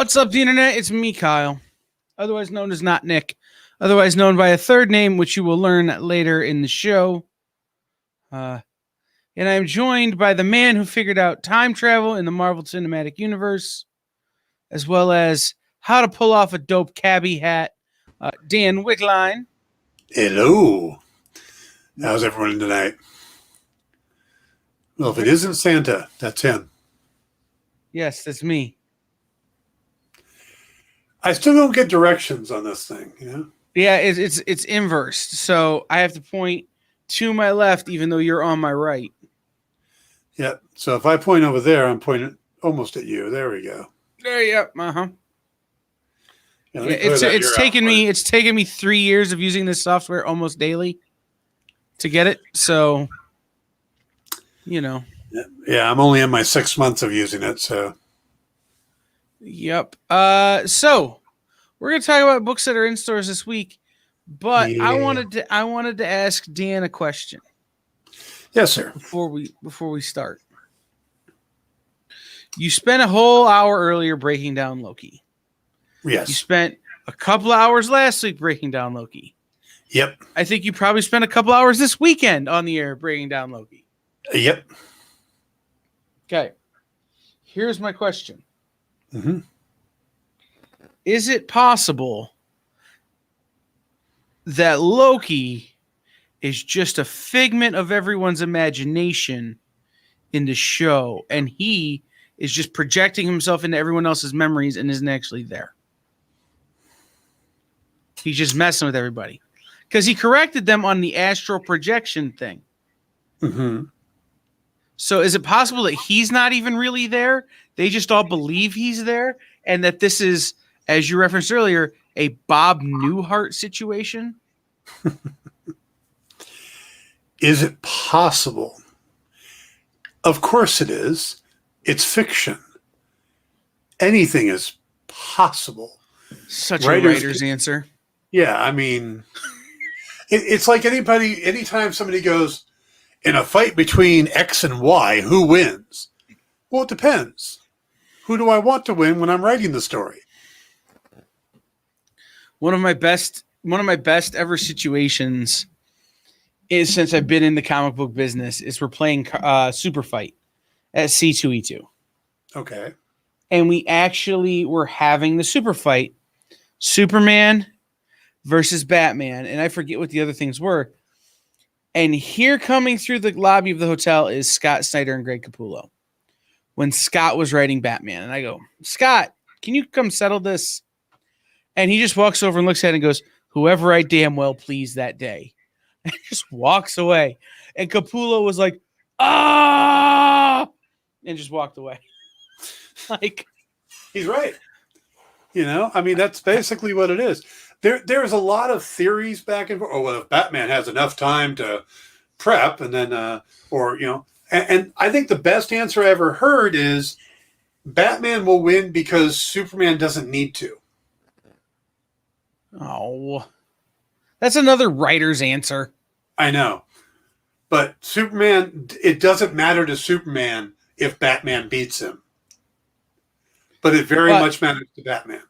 What's up, the internet? It's me, Kyle, otherwise known as Not Nick, otherwise known by a third name, which you will learn later in the show. And I'm joined by the man who figured out time travel in the Marvel Cinematic Universe, as well as how to pull off a dope cabbie hat, Dan Wickline. Hello. How's everyone tonight? Well, if it isn't Santa, that's him. Yes, that's me. I still don't get directions on this thing, you know? Yeah, it's inversed, so I have to point to my left, even though you're on my right. Yeah. So if I point over there, I'm pointing almost at you. There we go. There you go. Uh-huh. Yeah, It's taken me 3 years of using this software almost daily to get it. So, you know. Yeah, I'm only in my 6 months of using it, so. Yep. So we're gonna talk about books that are in stores this week, but Yeah. I wanted to ask Dan a question. Yes, sir. Before we start. You spent a whole hour earlier breaking down Loki. Yes. You spent a couple hours last week breaking down Loki. Yep. I think you probably spent a couple hours this weekend on the air breaking down Loki. Yep. Okay. Here's my question. Mm-hmm. Is it possible that Loki is just a figment of everyone's imagination in the show, and he is just projecting himself into everyone else's memories and isn't actually there? He's just messing with everybody. Because he corrected them on the astral projection thing. Mm-hmm. So is it possible that he's not even really there? They just all believe he's there, and that this is, as you referenced earlier, a Bob Newhart situation? Is it possible? Of course it is. It's fiction. Anything is possible. Such a writer's answer. Yeah, I mean, it's like anytime somebody goes, in a fight between X and Y, who wins? Well, it depends. Who do I want to win when I'm writing the story? One of my best ever situations is, since I've been in the comic book business, is we're playing Super Fight at C2E2. Okay. And we actually were having the Super Fight, Superman versus Batman, and I forget what the other things were. And here, coming through the lobby of the hotel, is Scott Snyder and Greg Capullo. When Scott was writing Batman, and I go, Scott, can you come settle this? And he just walks over and looks at it and goes, whoever I damn well please that day. And just walks away. And Capullo was like, ah, and just walked away. Like, he's right. You know, I mean, that's basically what it is. There's a lot of theories back and forth. Oh, well, if Batman has enough time to prep, and then, and I think the best answer I ever heard is Batman will win because Superman doesn't need to. Oh, that's another writer's answer. I know. But Superman, it doesn't matter to Superman if Batman beats him. But it very much matters to Batman.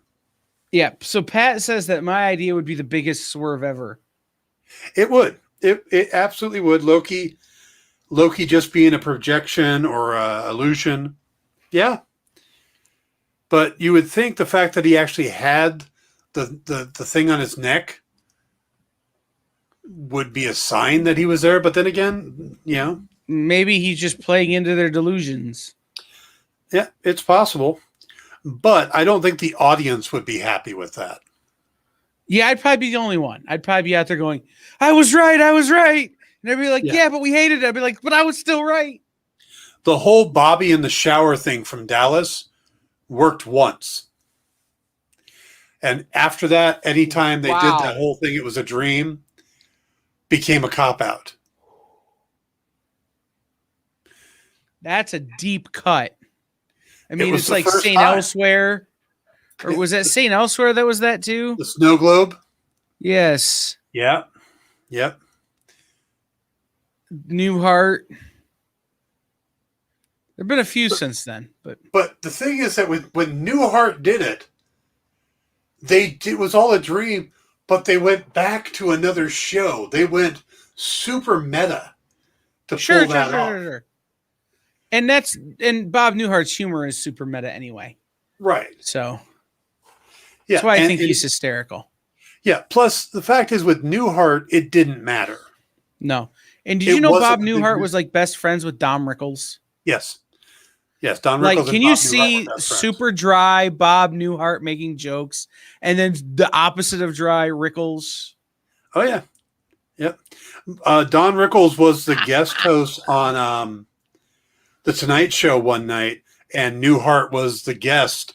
Yeah, so Pat says that my idea would be the biggest swerve ever. It would. It absolutely would. Loki just being a projection or a illusion. Yeah. But you would think the fact that he actually had the thing on his neck would be a sign that he was there. But then again, you know. Maybe he's just playing into their delusions. Yeah, it's possible. But I don't think the audience would be happy with that. Yeah, I'd probably be the only one. I'd probably be out there going, I was right. And they'd be like, yeah, but we hated it. I'd be like, but I was still right. The whole Bobby in the shower thing from Dallas worked once. And after that, anytime they did that whole thing, it was a dream, became a cop-out. That's a deep cut. I mean, it's like St. Elsewhere. Or was that St. Elsewhere that was that too? The Snow Globe? Yes. Yeah. Yep. Newhart. There've been a few since then, but the thing is that when Newhart did it, it was all a dream, but they went back to another show. They went super meta to pull that off. Sure. And Bob Newhart's humor is super meta anyway. Right. So yeah, that's why I think he's hysterical. Yeah. Plus, the fact is, with Newhart, it didn't matter. No. And did you know Bob Newhart was like best friends with Don Rickles? Yes. Yes, Don Rickles. Like, can you see super dry Bob Newhart making jokes, and then the opposite of dry Rickles? Oh yeah, yep. Don Rickles was the guest host on the Tonight Show one night, and Newhart was the guest,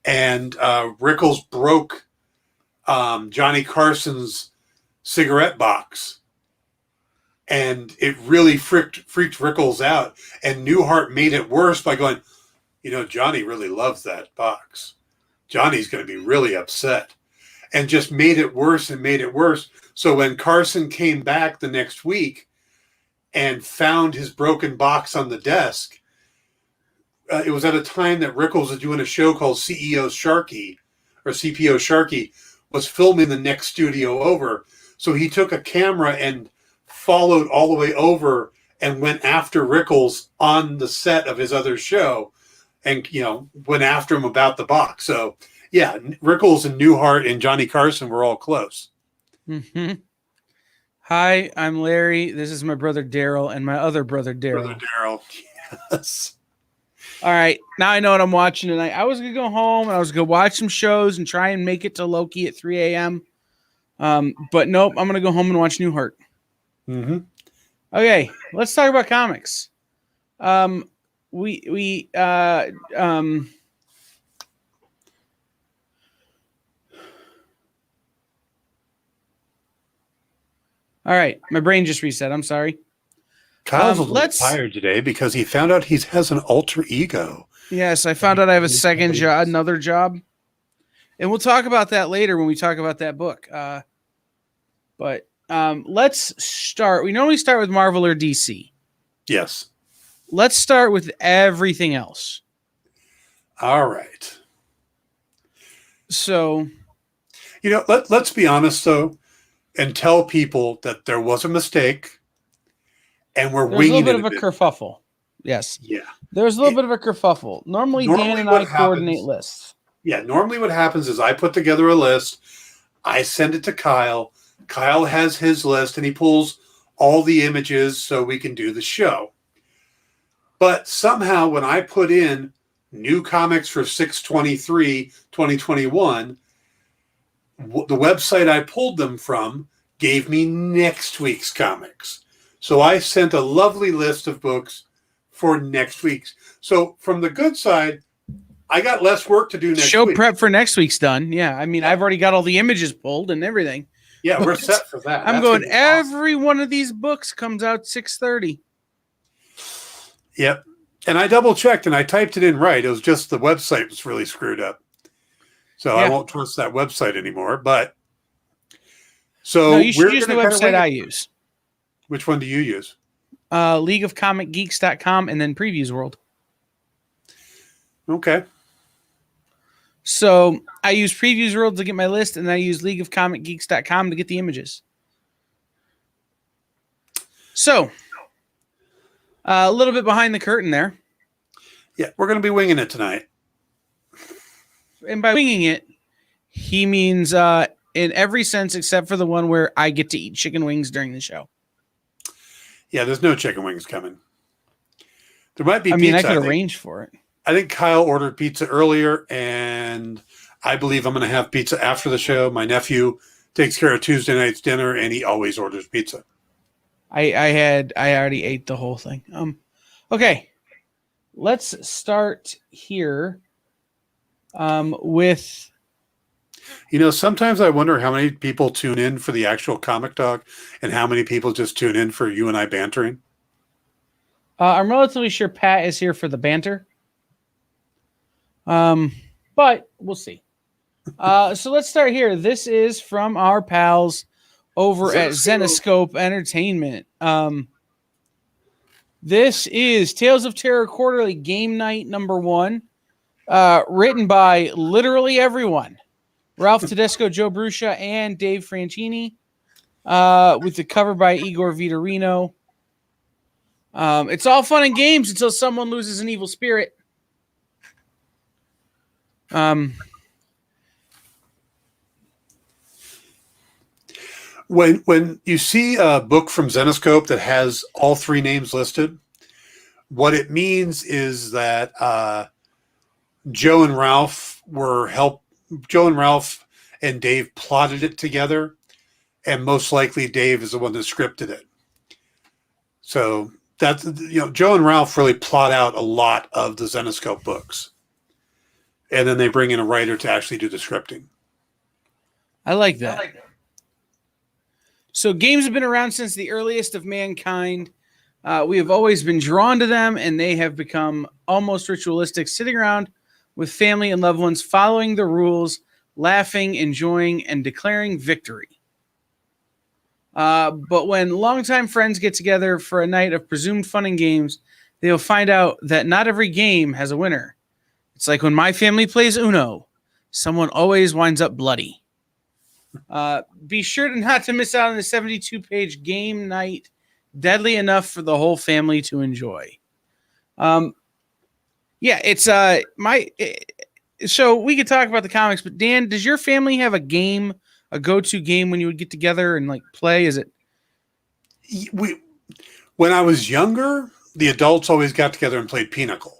and Rickles broke Johnny Carson's cigarette box. And it really freaked Rickles out. And Newhart made it worse by going, Johnny really loves that box. Johnny's going to be really upset. And just made it worse and made it worse. So when Carson came back the next week and found his broken box on the desk, it was at a time that Rickles was doing a show called CPO Sharkey, was filming the next studio over. So he took a camera and followed all the way over and went after Rickles on the set of his other show and, went after him about the box. So, yeah, Rickles and Newhart and Johnny Carson were all close. Mm-hmm. Hi, I'm Larry. This is my brother Daryl and my other brother Daryl. Yes. All right. Now I know what I'm watching tonight. I was going to go home and I was going to watch some shows and try and make it to Loki at 3 a.m. But nope, I'm going to go home and watch Newhart. Mm-hmm. Okay, let's talk about comics. All right, my brain just reset. I'm sorry. Kyle's a little tired today because he found out he has an alter ego. Yes, I found out I have a second job, another job. And we'll talk about that later when we talk about that book. But let's start. We normally start with Marvel or DC. Yes. Let's start with everything else. All right. So, let's be honest though, and tell people that there was a mistake, and we're winging it. There's a little bit of a kerfuffle. Yes. Yeah. There's a little bit of a kerfuffle. Normally Dan and I coordinate lists. Yeah. Normally, what happens is I put together a list, I send it to Kyle. Kyle has his list and he pulls all the images so we can do the show. But somehow when I put in new comics for 6/23/2021, the website I pulled them from gave me next week's comics. So I sent a lovely list of books for next week's. So from the good side, I got less work to do next week. Show prep for next week's done. Yeah. I mean, I've already got all the images pulled and everything. Yeah, we're set for that. I'm going, every one of these books comes out 6:30. Yep. And I double checked and I typed it in right. It was just the website was really screwed up. So I won't trust that website anymore. But so you should use the website I use. Which one do you use? LeagueofComicGeeks.com and then Previews World. Okay. So I use Previews World to get my list, and I use LeagueofComicGeeks.com to get the images. So a little bit behind the curtain there. Yeah, we're going to be winging it tonight. And by winging it, he means in every sense except for the one where I get to eat chicken wings during the show. Yeah, there's no chicken wings coming. There might be pizza. I mean, I could arrange for it. I think Kyle ordered pizza earlier, and I believe I'm going to have pizza after the show. My nephew takes care of Tuesday night's dinner, and he always orders pizza. I already ate the whole thing. Okay, let's start here with. Sometimes I wonder how many people tune in for the actual Comic Talk, and how many people just tune in for you and I bantering. I'm relatively sure Pat is here for the banter. But we'll see. So let's start here. This is from our pals over at Zenescope Entertainment. This is Tales of Terror Quarterly Game Night number 1, written by literally everyone. Ralph Tedesco, Joe Brucia, and Dave Franchini, with the cover by Igor Vitorino. It's all fun and games until someone loses an evil spirit. When you see a book from Zenescope that has all 3 names listed, what it means is that Joe and Ralph and Dave plotted it together, and most likely Dave is the one that scripted it. So that's, Joe and Ralph really plot out a lot of the Zenescope books, and then they bring in a writer to actually do the scripting. I like that. So games have been around since the earliest of mankind. We have always been drawn to them, and they have become almost ritualistic, sitting around with family and loved ones, following the rules, laughing, enjoying, and declaring victory. But when longtime friends get together for a night of presumed fun and games, they'll find out that not every game has a winner. It's like when my family plays Uno, someone always winds up bloody. Be sure to not to miss out on the 72-page Game Night, deadly enough for the whole family to enjoy. It's so we could talk about the comics, but Dan, does your family have a go-to game when you would get together and like play? Is it? When I was younger, the adults always got together and played Pinochle.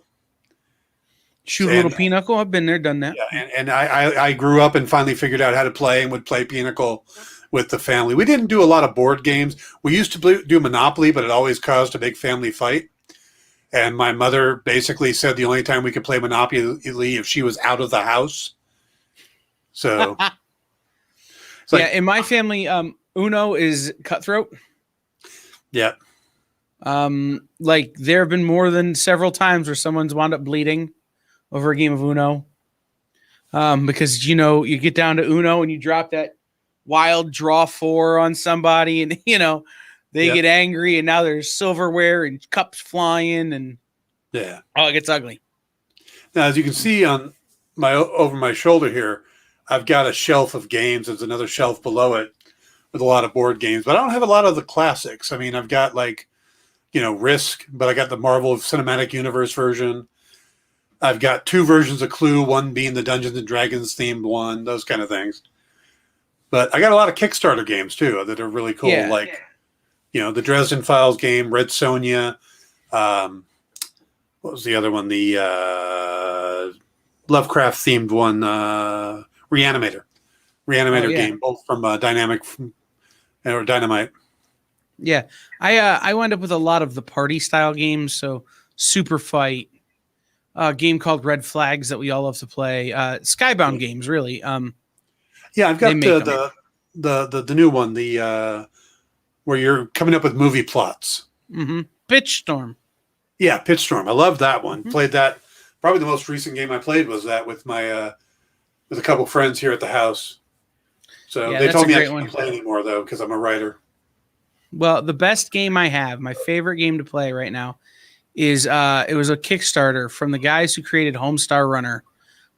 Shoot a little Pinochle. I've been there, done that. Yeah, and I grew up and finally figured out how to play and would play Pinochle with the family. We didn't do a lot of board games. We used to do Monopoly, but it always caused a big family fight. And my mother basically said the only time we could play Monopoly if she was out of the house. So, in my family, Uno is cutthroat. Yeah. Like there have been more than several times where someone's wound up bleeding over a game of Uno. Because, you get down to Uno and you drop that wild draw 4 on somebody and, they get angry and now there's silverware and cups flying and it gets ugly. Now, as you can see on over my shoulder here, I've got a shelf of games. There's another shelf below it with a lot of board games, but I don't have a lot of the classics. I mean, I've got Risk, but I got the Marvel Cinematic Universe version. I've got 2 versions of Clue, one being the Dungeons and Dragons themed one, those kind of things. But I got a lot of Kickstarter games too that are really cool, the Dresden Files game, Red Sonja. What was the other one? The Lovecraft themed one, Reanimator game, both from Dynamite. Yeah, I wound up with a lot of the party style games, so Super Fight. A game called Red Flags that we all love to play. Skybound games, really. I've got the new one, where you're coming up with movie plots. Mm-hmm. Pitch Storm. Yeah, Pitch Storm. I love that one. Mm-hmm. Played that. Probably the most recent game I played was that with my with a couple friends here at the house. So they told me I can't play anymore though because I'm a writer. Well, the best game I have, my favorite game to play right now, is it was a Kickstarter from the guys who created Homestar Runner,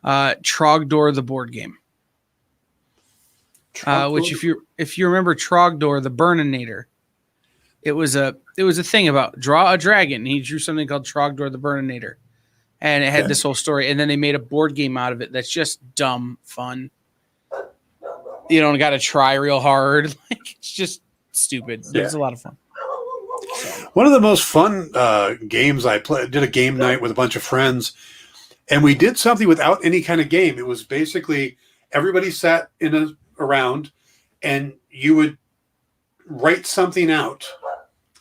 Trogdor the board game. Which if you remember Trogdor the Burninator, it was a thing about draw a dragon, and he drew something called Trogdor the Burninator. And it had this whole story, and then they made a board game out of it that's just dumb fun. You don't got to try real hard. It's just stupid. Yeah. It's a lot of fun. One of the most fun games I played, did a game night with a bunch of friends, and we did something without any kind of game. It was basically everybody sat around, and you would write something out,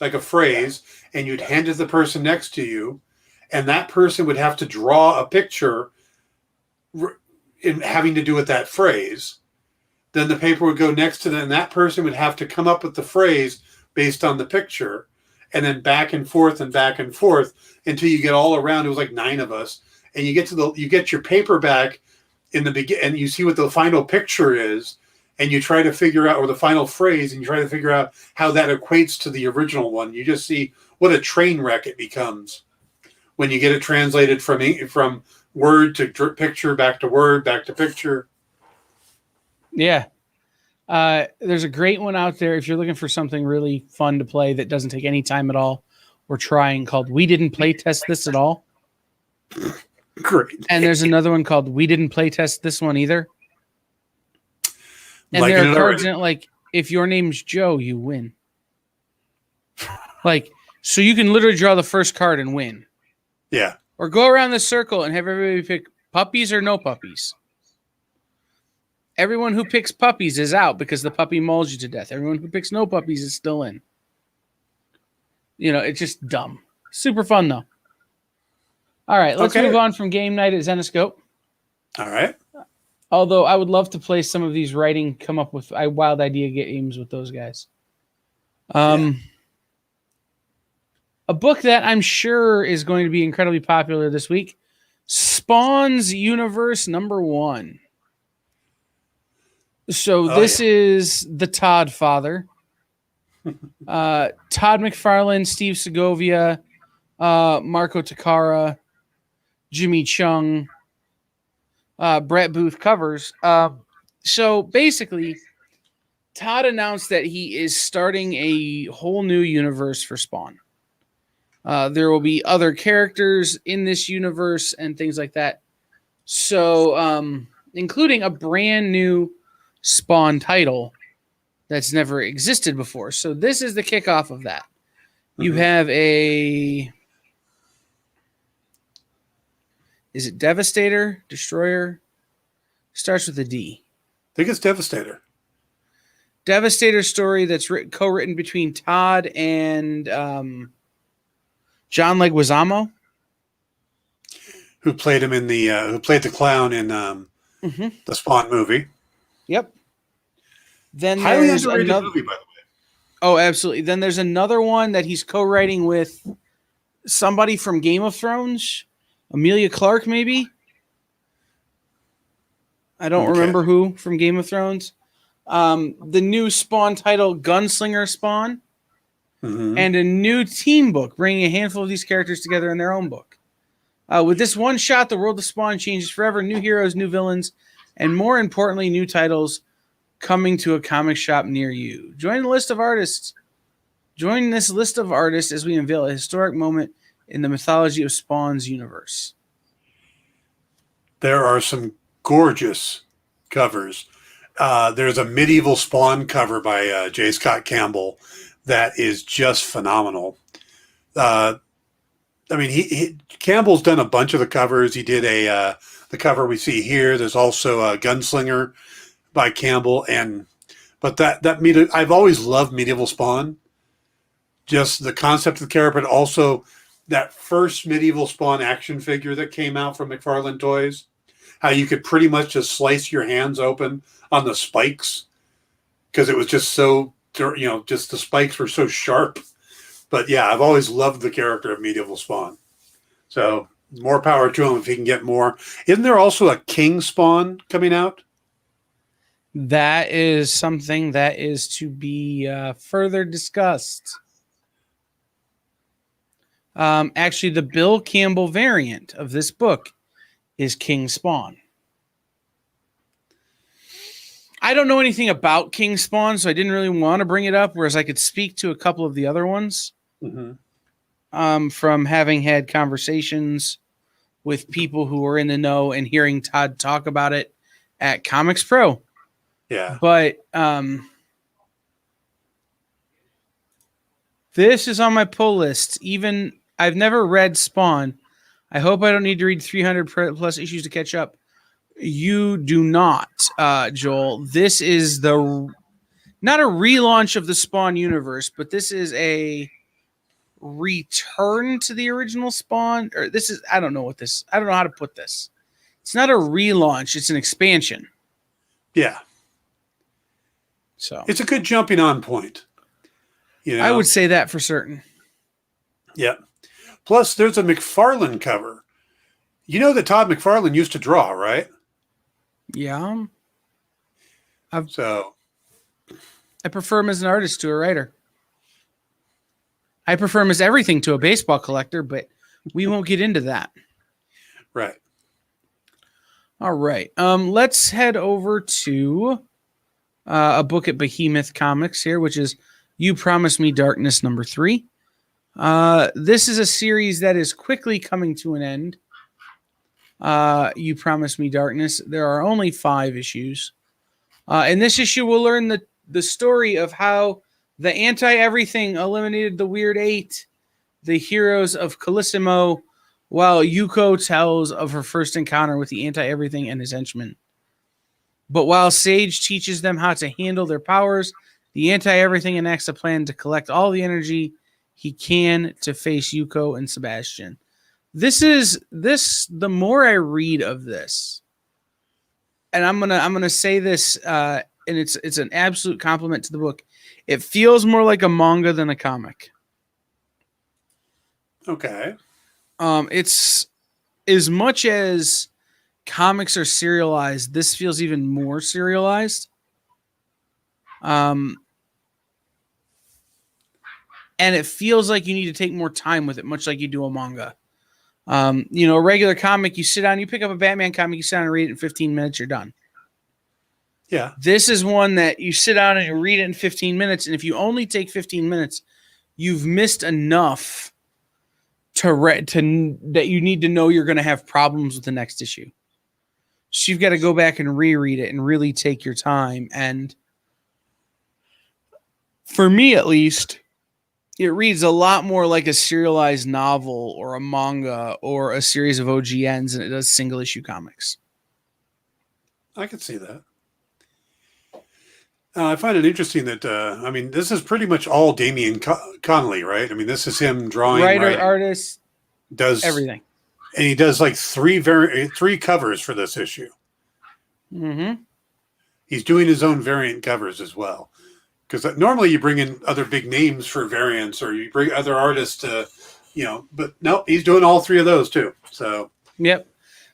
like a phrase, and you'd hand it to the person next to you, and that person would have to draw a picture in having to do with that phrase. Then the paper would go next to them, and that person would have to come up with the phrase based on the picture, and then back and forth until you get all around. It was like 9 of us, and you get your paper back in the beginning, and you see what the final picture is, and you try to figure out, or the final phrase, and you try to figure out how that equates to the original one. You just see what a train wreck it becomes when you get it translated from word to picture, back to word, back to picture. Yeah. There's a great one out there if you're looking for something really fun to play that doesn't take any time at all or trying, called We Didn't Play Test This at All. Great. And there's another one called We Didn't Play Test This One Either. And Liking there are it cards already. in it like, if your name's Joe, you win. Like, so you can literally draw the first card and win. Yeah. Or go around the circle and have everybody pick puppies or no puppies. Everyone who picks puppies is out because the puppy mauls you to death. Everyone who picks no puppies is still in. You know, it's just dumb. Super fun, though. All right, let's Okay. move on from game night at Zenoscope. All right. Although I would love to play some of these come up with wild idea games with those guys. A book that I'm sure is going to be incredibly popular this week, Spawn's Universe #1. So this is the Todd father. Todd McFarlane, Steve Segovia, Marco Takara, Jimmy Chung, Brett Booth covers. So basically, Todd announced that he is starting a whole new universe for Spawn. There will be other characters in this universe and things like that. So, including a brand new Spawn title that's never existed before. So this is the kickoff of that. You have is it Devastator? Destroyer? Starts with a D. I think it's Devastator. Devastator story that's co-written between Todd and John Leguizamo, who played him in who played the clown in the Spawn movie. Yep. Then Highly there's underrated another movie, by the way. Oh, absolutely. Then there's another one that he's co-writing with somebody from Game of Thrones, Amelia Clark, maybe. I don't remember who from Game of Thrones. The new Spawn title, Gunslinger Spawn, and a new team book bringing a handful of these characters together in their own book. With this one shot, the world of Spawn changes forever. New heroes, new villains, and more importantly, new titles coming to a comic shop near you. Join this list of artists as we unveil a historic moment in the mythology of Spawn's universe. There are some gorgeous covers. There's a medieval Spawn cover by J. Scott Campbell that is just phenomenal. I mean, Campbell's done a bunch of the covers. He did the cover we see here. There's also a Gunslinger by Campbell, but I've always loved medieval Spawn. Just the concept of the character, but also that first medieval Spawn action figure that came out from McFarlane Toys. How you could pretty much just slice your hands open on the spikes because it was just so, just the spikes were so sharp. But yeah, I've always loved the character of medieval Spawn. So more power to him if he can get more. Isn't there also a King Spawn coming out? That is something that is to be further discussed. Actually, the Bill Campbell variant of this book is King Spawn. I don't know anything about King Spawn, so I didn't really want to bring it up, whereas I could speak to a couple of the other ones from having had conversations with people who are in the know and hearing Todd talk about it at Comics Pro. Yeah. But this is on my pull list. Even I've never read Spawn. I hope I don't need to read 300 plus issues to catch up. You do not, Joel. This is not a relaunch of the Spawn universe, but this is a return to the original Spawn. Or this is, I don't know how to put this. It's not a relaunch. It's an expansion. Yeah. So it's a good jumping on point. I would say that for certain. Yeah. Plus, there's a McFarlane cover. You know that Todd McFarlane used to draw, right? Yeah. So I prefer him as an artist to a writer. I prefer him as everything to a baseball collector, but we won't get into that. right. All right. Let's head over to a book at Behemoth Comics here, which is You Promised Me Darkness number 3. This is a series that is quickly coming to an end. You Promised Me Darkness. There are only 5 issues. In this issue, we'll learn the story of how the Anti-Everything eliminated the Weird 8, the heroes of Colosimo, while Yuko tells of her first encounter with the Anti-Everything and his henchmen. But while Sage teaches them how to handle their powers, the Anti-Everything enacts a plan to collect all the energy he can to face Yuko and Sebastian. The more I read of this, and I'm gonna say this, and it's an absolute compliment to the book. It feels more like a manga than a comic. Okay. It's as much as comics are serialized, this feels even more serialized. And it feels like you need to take more time with it, much like you do a manga. A regular comic, you sit down, you pick up a Batman comic, you sit down and read it in 15 minutes, you're done. Yeah. This is one that you sit down and you read it in 15 minutes, and if you only take 15 minutes, you've missed enough that you need to know you're going to have problems with the next issue. So you've got to go back and reread it and really take your time. And for me, at least, it reads a lot more like a serialized novel or a manga or a series of OGNs than it does single issue comics. I can see that. I find it interesting that, this is pretty much all Damian Connolly, right? I mean, this is him drawing, writer, artist, does everything. And he does like three covers for this issue. Mm-hmm. He's doing his own variant covers as well. Because normally you bring in other big names for variants, or you bring other artists to, but no, he's doing all 3 of those too. So, yep.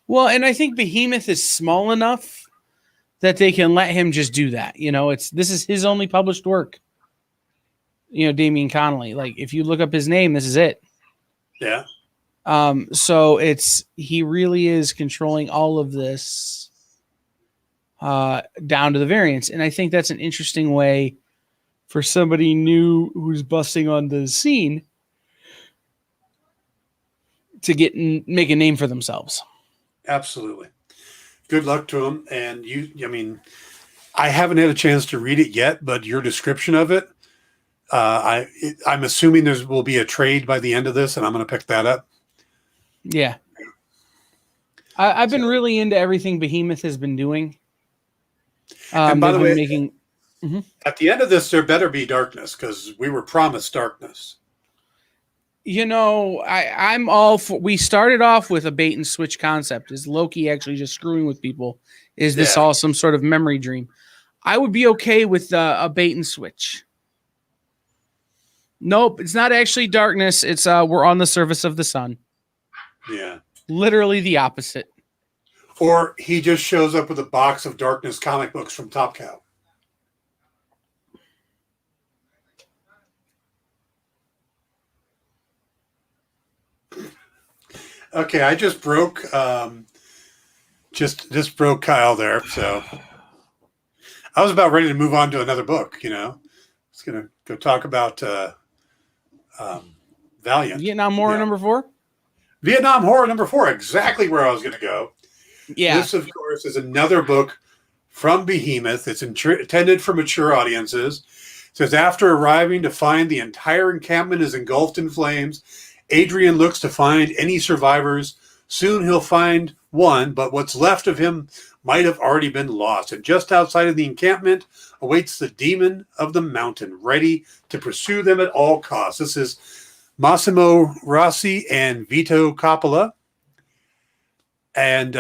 Well, and I think Behemoth is small enough that they can let him just do that. This is his only published work. Damian Connolly. Like, if you look up his name, this is it. Yeah. So he really is controlling all of this down to the variants. And I think that's an interesting way for somebody new who's busting on the scene to make a name for themselves. Absolutely. Good luck to him. And I haven't had a chance to read it yet, but your description of it, I'm assuming there will be a trade by the end of this, and I'm going to pick that up. Yeah. I've been really into everything Behemoth has been doing. And by the way, Mm-hmm. At the end of this, there better be darkness, because we were promised darkness. I'm all for. We started off with a bait and switch concept. Is Loki actually just screwing with people? Is this all some sort of memory dream? I would be okay with a bait and switch. Nope, it's not actually darkness. It's we're on the surface of the sun. Yeah. Literally the opposite. Or he just shows up with a box of Darkness comic books from Top Cow. Okay, I just broke just broke Kyle there, so I was about ready to move on to another book, I was gonna go talk about Valiant. Vietnam War number 4? Vietnam Horror number 4, exactly where I was gonna go. Yeah. This, of course, is another book from Behemoth. It's intended for mature audiences. It says, after arriving to find the entire encampment is engulfed in flames, Adrian looks to find any survivors. Soon he'll find one, but what's left of him might have already been lost. And just outside of the encampment awaits the demon of the mountain, ready to pursue them at all costs. This is Massimo Rossi and Vito Coppola. And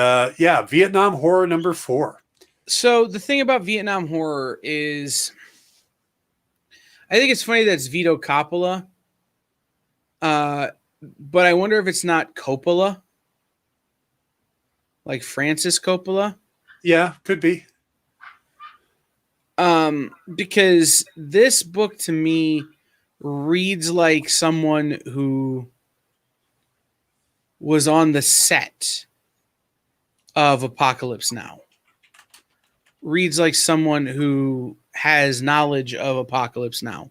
Vietnam Horror number 4. So the thing about Vietnam Horror is, I think it's funny that it's Vito Coppola. But I wonder if it's not Coppola, like Francis Coppola. Yeah, could be. Because this book to me reads like someone who was on the set of Apocalypse Now. Reads like someone who has knowledge of Apocalypse Now.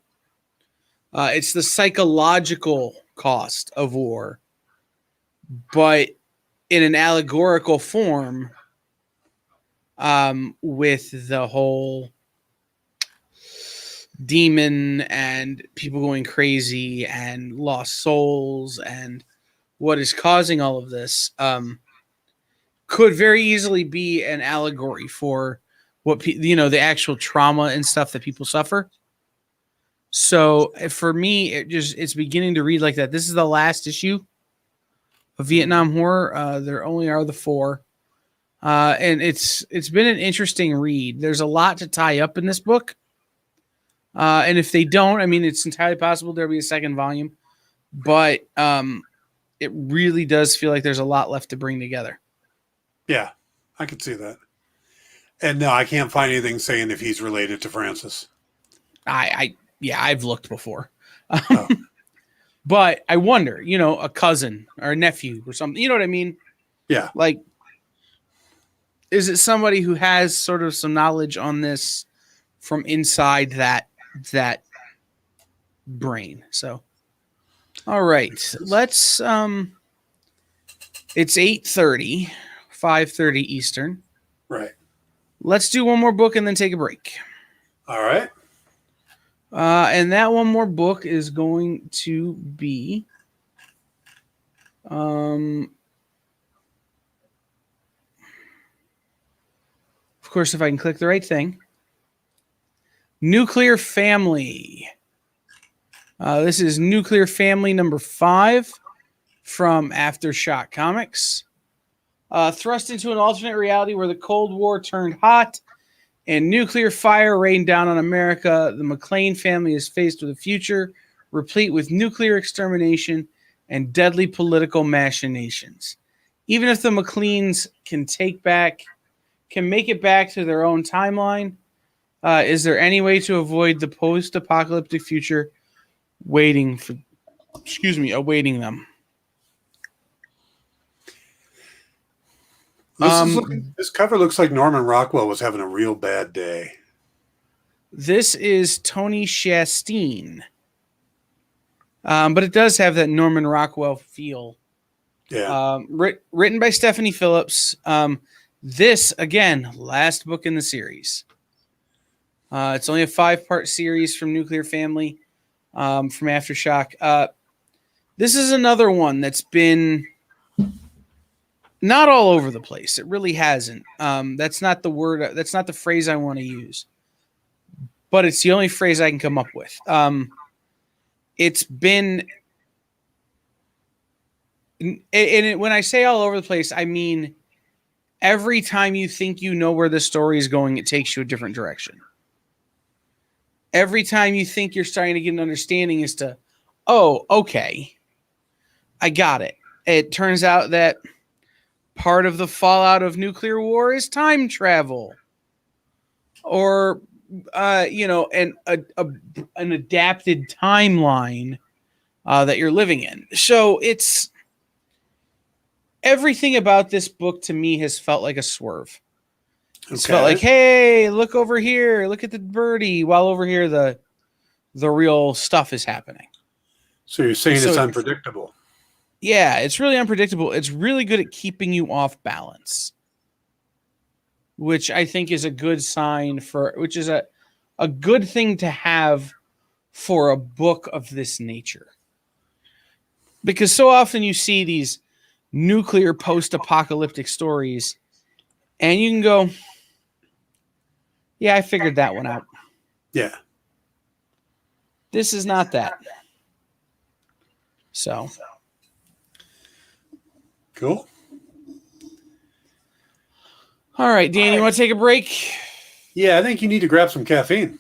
It's the psychological cost of war, but in an allegorical form, with the whole demon and people going crazy and lost souls and what is causing all of this, could very easily be an allegory for what the actual trauma and stuff that people suffer. So for me, it's beginning to read like that. This is the last issue of Vietnam Horror. There only are the 4. And it's been an interesting read. There's a lot to tie up in this book. And if they don't, I mean, it's entirely possible there'll be a second volume, but it really does feel like there's a lot left to bring together. Yeah, I could see that. And no, I can't find anything saying if he's related to Francis. I've looked before. Oh. But I wonder, a cousin or a nephew or something, you know what I mean? Yeah. Like, is it somebody who has sort of some knowledge on this from inside that brain? So, all right, let's, it's 8:30, 5:30 Eastern. Right. Let's do one more book and then take a break. All right. And that one more book is going to be, of course, if I can click the right thing, Nuclear Family. This is Nuclear Family number 5 from Aftershock Comics. Thrust into an alternate reality where the Cold War turned hot and nuclear fire rained down on America, the McClane family is faced with a future replete with nuclear extermination and deadly political machinations. Even if the McClanes can make it back to their own timeline, is there any way to avoid the post-apocalyptic future awaiting them? This cover looks like Norman Rockwell was having a real bad day. This is Tony Chastain. But it does have that Norman Rockwell feel. Yeah. Written by Stephanie Phillips. This, again, last book in the series. It's only a 5-part series from Nuclear Family, from Aftershock. This is another one that's been not all over the place. It really hasn't. That's not the word. That's not the phrase I want to use. But it's the only phrase I can come up with. It's been, when I say all over the place, I mean every time you think you know where the story is going, it takes you a different direction. Every time you think you're starting to get an understanding as to, oh, okay, I got it. It turns out that part of the fallout of nuclear war is time travel, or an adapted timeline that you're living in. So it's everything about this book to me has felt like a swerve. It's felt like, hey, look over here, look at the birdie, while over here the real stuff is happening. So you're saying it's unpredictable. Yeah, it's really unpredictable. It's really good at keeping you off balance, which I think is a good sign which is a good thing to have for a book of this nature. Because so often you see these nuclear post-apocalyptic stories and you can go, yeah, I figured that one out. Yeah. This is not that. So. Cool. All right, Dan, you want to take a break? Yeah, I think you need to grab some caffeine.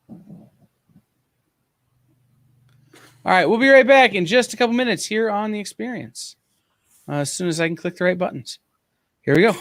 All right, we'll be right back in just a couple minutes here on The Experience. As soon as I can click the right buttons. Here we go.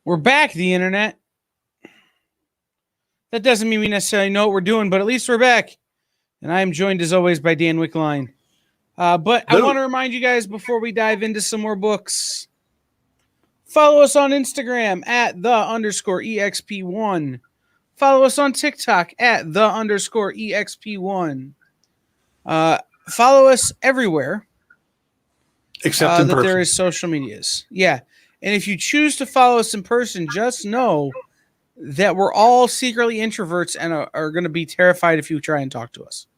We're back, the internet. That doesn't mean we necessarily know what we're doing, but at least we're back. And I am joined, as always, by Dan Wickline. But I want to remind you guys, before we dive into some more books, follow us on Instagram at @the_EXP1. Follow us on TikTok at @the_EXP1. Follow us everywhere. Except in that person. there is social medias. Yeah. And if you choose to follow us in person, just know that we're all secretly introverts and are going to be terrified if you try and talk to us.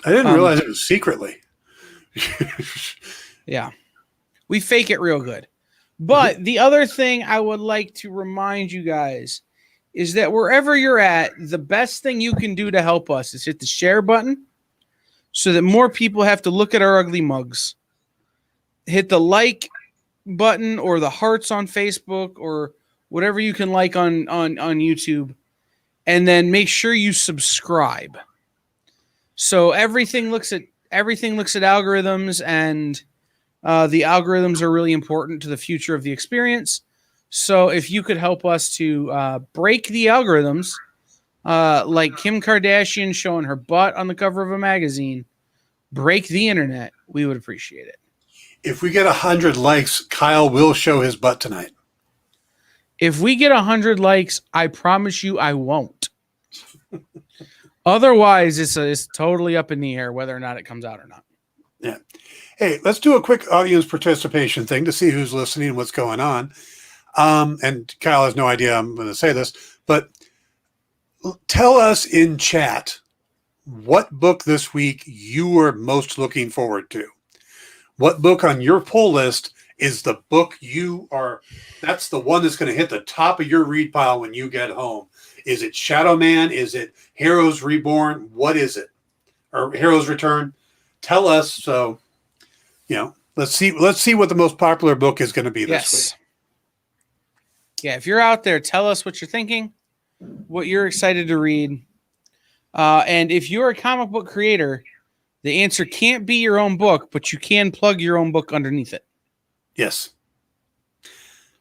I didn't realize it was secretly. Yeah. We fake it real good. But the other thing I would like to remind you guys is that wherever you're at, the best thing you can do to help us is hit the share button so that more people have to look at our ugly mugs. Hit the like button or the hearts on Facebook or whatever you can like on YouTube, and then make sure you subscribe. So everything looks at algorithms, and the algorithms are really important to the future of the experience. So if you could help us to break the algorithms, like Kim Kardashian showing her butt on the cover of a magazine, break the internet, we would appreciate it. If we get 100 likes, Kyle will show his butt tonight. If we get 100 likes, I promise you I won't. Otherwise, it's totally up in the air whether or not it comes out or not. Yeah. Hey, let's do a quick audience participation thing to see who's listening and what's going on. And Kyle has no idea I'm going to say this, but tell us in chat what book this week you are most looking forward to. What book on your pull list is the book that's the one that's going to hit the top of your read pile when you get home? Is it Shadow Man? Is it Heroes Reborn? What is it? Or Heroes Return? Tell us. So, let's see what the most popular book is going to be this week. Yeah, if you're out there, tell us what you're thinking, what you're excited to read. And if you're a comic book creator, the answer can't be your own book, but you can plug your own book underneath it. Yes.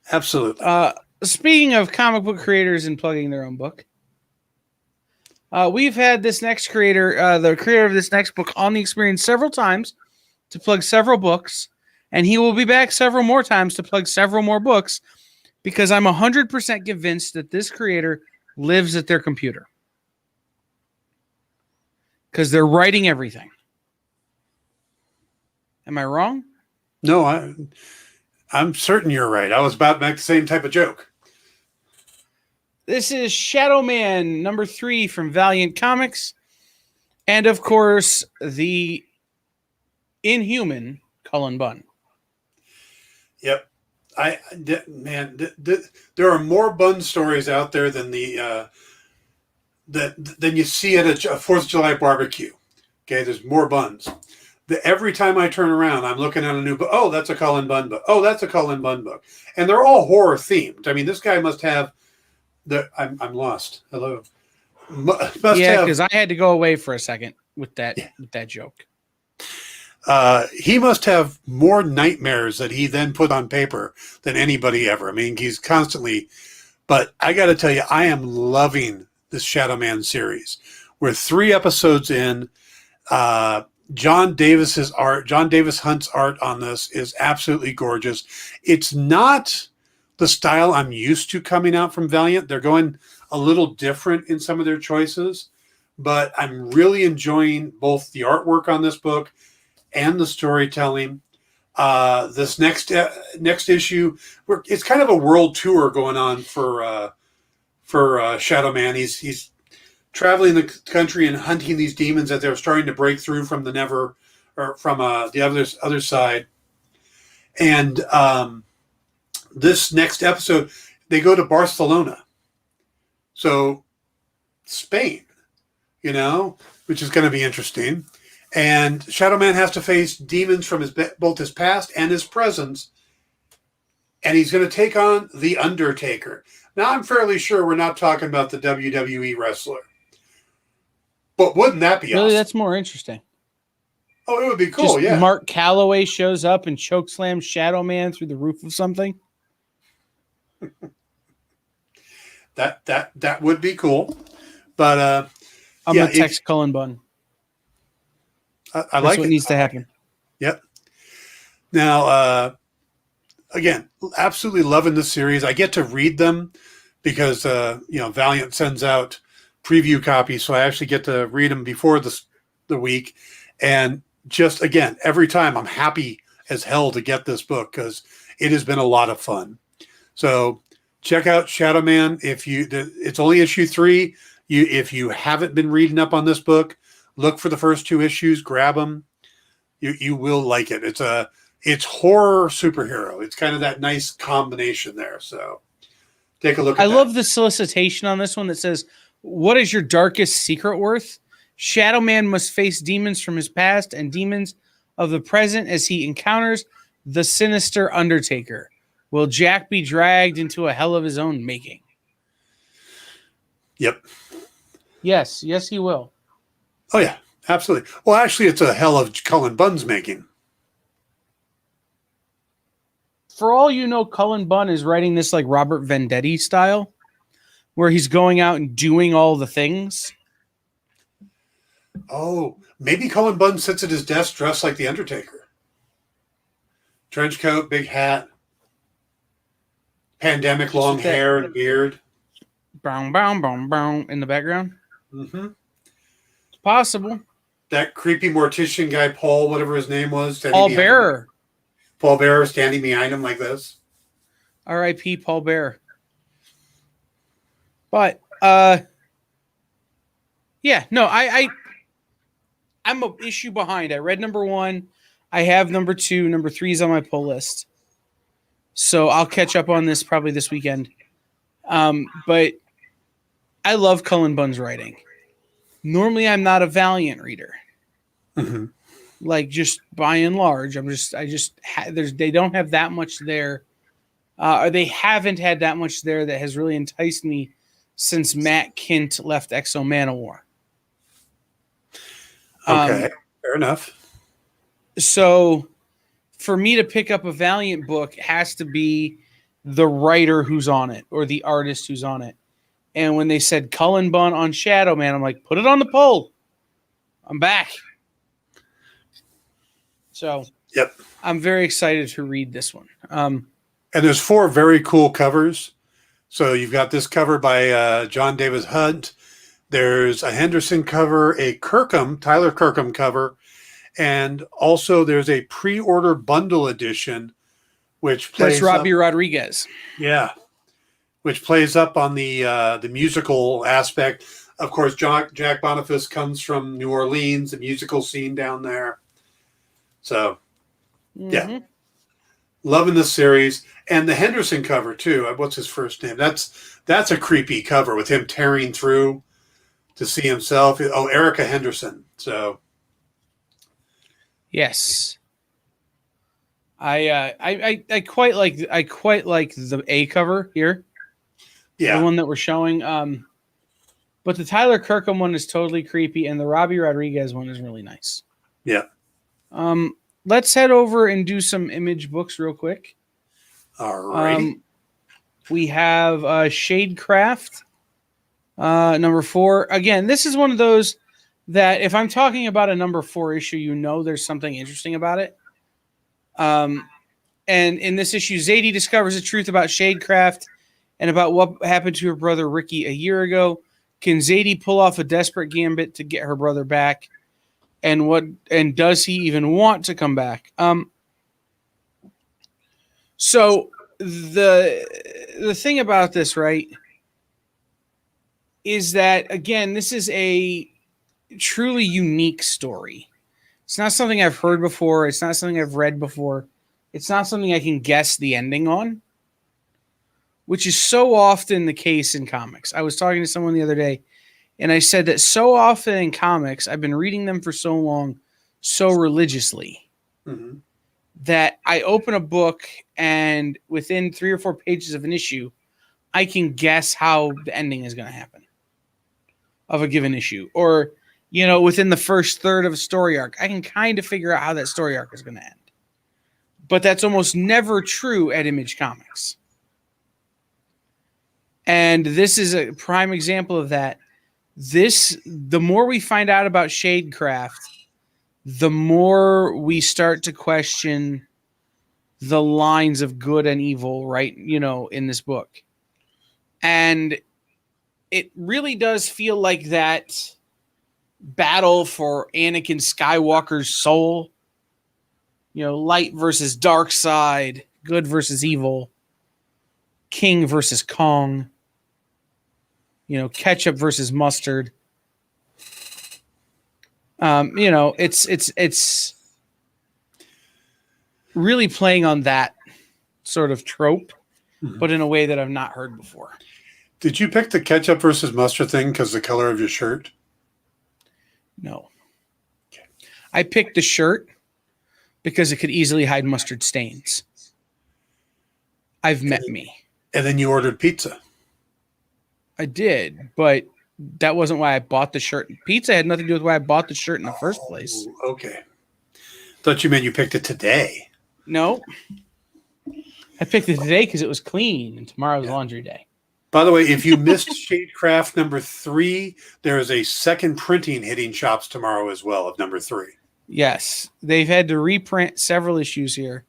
Absolutely. Speaking of comic book creators and plugging their own book, we've had this next creator, the creator of this next book, on the experience several times to plug several books, and he will be back several more times to plug several more books, because I'm 100% convinced that this creator lives at their computer. Because they're writing everything. Am I wrong? No, I'm certain you're right. I was about to make the same type of joke. This is Shadow Man #3 from Valiant Comics. And, of course, the Inhuman Cullen Bunn. Yep. There are more Bunn stories out there than than you see at a 4th of July barbecue. Okay, there's more Bunns. Every time I turn around, I'm looking at a new book. Oh, that's a Cullen Bunn book. Oh, that's a Cullen Bunn book. And they're all horror themed. I mean, this guy must have I'm lost. Hello. Because I had to go away for a second with that joke. He must have more nightmares that he then put on paper than anybody ever. I mean, he's constantly. But I got to tell you, I am loving this Shadow Man series. We're 3 episodes in. John Davis Hunt's art on this is absolutely gorgeous. It's not the style I'm used to coming out from Valiant. They're going a little different in some of their choices, but I'm really enjoying both the artwork on this book and the storytelling. This next issue, it's kind of a world tour going on for Shadow Man. He's traveling the country and hunting these demons that they're starting to break through from the the other side. And this next episode, they go to Barcelona, so Spain, which is going to be interesting. And Shadow Man has to face demons from both his past and his present, and he's going to take on The Undertaker. Now, I'm fairly sure we're not talking about the WWE wrestler. But wouldn't that be really awesome? That's more interesting. Oh, it would be cool, yeah. Mark Calloway shows up and chokeslams Shadow Man through the roof of something. That would be cool. But I'm yeah, gonna text Cullen Bunn. I That's like what it. needs to happen. Yep. Now, again, absolutely loving the series. I get to read them because Valiant sends out preview copies, so I actually get to read them before the week. And just again, every time I'm happy as hell to get this book because it has been a lot of fun. So check out Shadow Man. It's only issue 3. If you haven't been reading up on this book, look for the first 2 issues, grab them. You will like it. It's horror superhero. It's kind of that nice combination there. So take a look at I that. love the solicitation on this one that says, "What is your darkest secret worth? Shadow Man must face demons from his past and demons of the present as he encounters the sinister Undertaker. Will Jack be dragged into a hell of his own making?" Yep. Yes, he will. Oh, yeah, absolutely. Well, actually, it's a hell of Cullen Bunn's making. For all you know, Cullen Bunn is writing this like Robert Vendetti style, where he's going out and doing all the things. Oh, maybe Cullen Bunn sits at his desk dressed like the Undertaker. Trench coat, big hat, pandemic long hair and beard. Brown, brown, brown, brown in the background. Mm-hmm. It's possible. That creepy mortician guy, Paul, whatever his name was. Paul Bearer. Paul Bearer standing behind him like this. R.I.P. Paul Bearer. But, yeah, no, I'm an issue behind. I read number 1. I have number 2. Number 3 is on my pull list. So I'll catch up on this probably this weekend. But I love Cullen Bunn's writing. Normally, I'm not a Valiant reader. Mm-hmm. Like, just by and large, they don't have that much there. Or they haven't had that much there that has really enticed me since Matt Kindt left Exo Manowar. Okay, fair enough. So for me to pick up a Valiant book, it has to be the writer who's on it or the artist who's on it. And when they said Cullen Bunn on Shadow Man, I'm like, put it on the poll. I'm back. So yep, I'm very excited to read this one. And there's 4 very cool covers. So you've got this cover by John Davis Hunt. There's a Henderson cover, a Tyler Kirkham cover, and also there's a pre-order bundle edition, which plays. That's Robbie Rodriguez. Yeah, which plays up on the musical aspect. Of course, Jack Boniface comes from New Orleans, the musical scene down there. So, yeah, loving this series. And the Henderson cover, too. What's his first name? That's a creepy cover with him tearing through to see himself. Oh, Erica Henderson. So, yes. I quite like the A cover here. Yeah. The one that we're showing. But the Tyler Kirkham one is totally creepy, and the Robbie Rodriguez one is really nice. Yeah. Let's head over and do some Image books real quick. All right. We have Shadecraft, number 4. Again, this is one of those that if I'm talking about a number 4 issue, there's something interesting about it. And in this issue, Zadie discovers the truth about Shadecraft and about what happened to her brother Ricky a year ago. Can Zadie pull off a desperate gambit to get her brother back? And does he even want to come back? So the thing about this, right, is that again, this is a truly unique story. It's not something I've heard before. It's not something I've read before. It's not something I can guess the ending on, which is so often the case in comics. I was talking to someone the other day, and I said that so often in comics, I've been reading them for so long, so religiously, that I open a book and within 3 or 4 pages of an issue, I can guess how the ending is going to happen of a given issue. Or, within the first third of a story arc, I can kind of figure out how that story arc is going to end. But that's almost never true at Image Comics. And this is a prime example of that. The more we find out about Shadecraft, the more we start to question the lines of good and evil, right? In this book. And it really does feel like that battle for Anakin Skywalker's soul. Light versus dark side, good versus evil, King versus Kong, ketchup versus mustard. It's really playing on that sort of trope, but in a way that I've not heard before. Did you pick the ketchup versus mustard thing because the color of your shirt? No. Okay. I picked the shirt because it could easily hide mustard stains. I've met me. And then you ordered pizza. I did, but that wasn't why I bought the shirt. Pizza had nothing to do with why I bought the shirt in the first place. Okay. Thought you meant you picked it today. No. I picked it today because it was clean and tomorrow's laundry day. By the way, if you missed Shadecraft number 3, there is a second printing hitting shops tomorrow as well of number 3. Yes. They've had to reprint several issues here.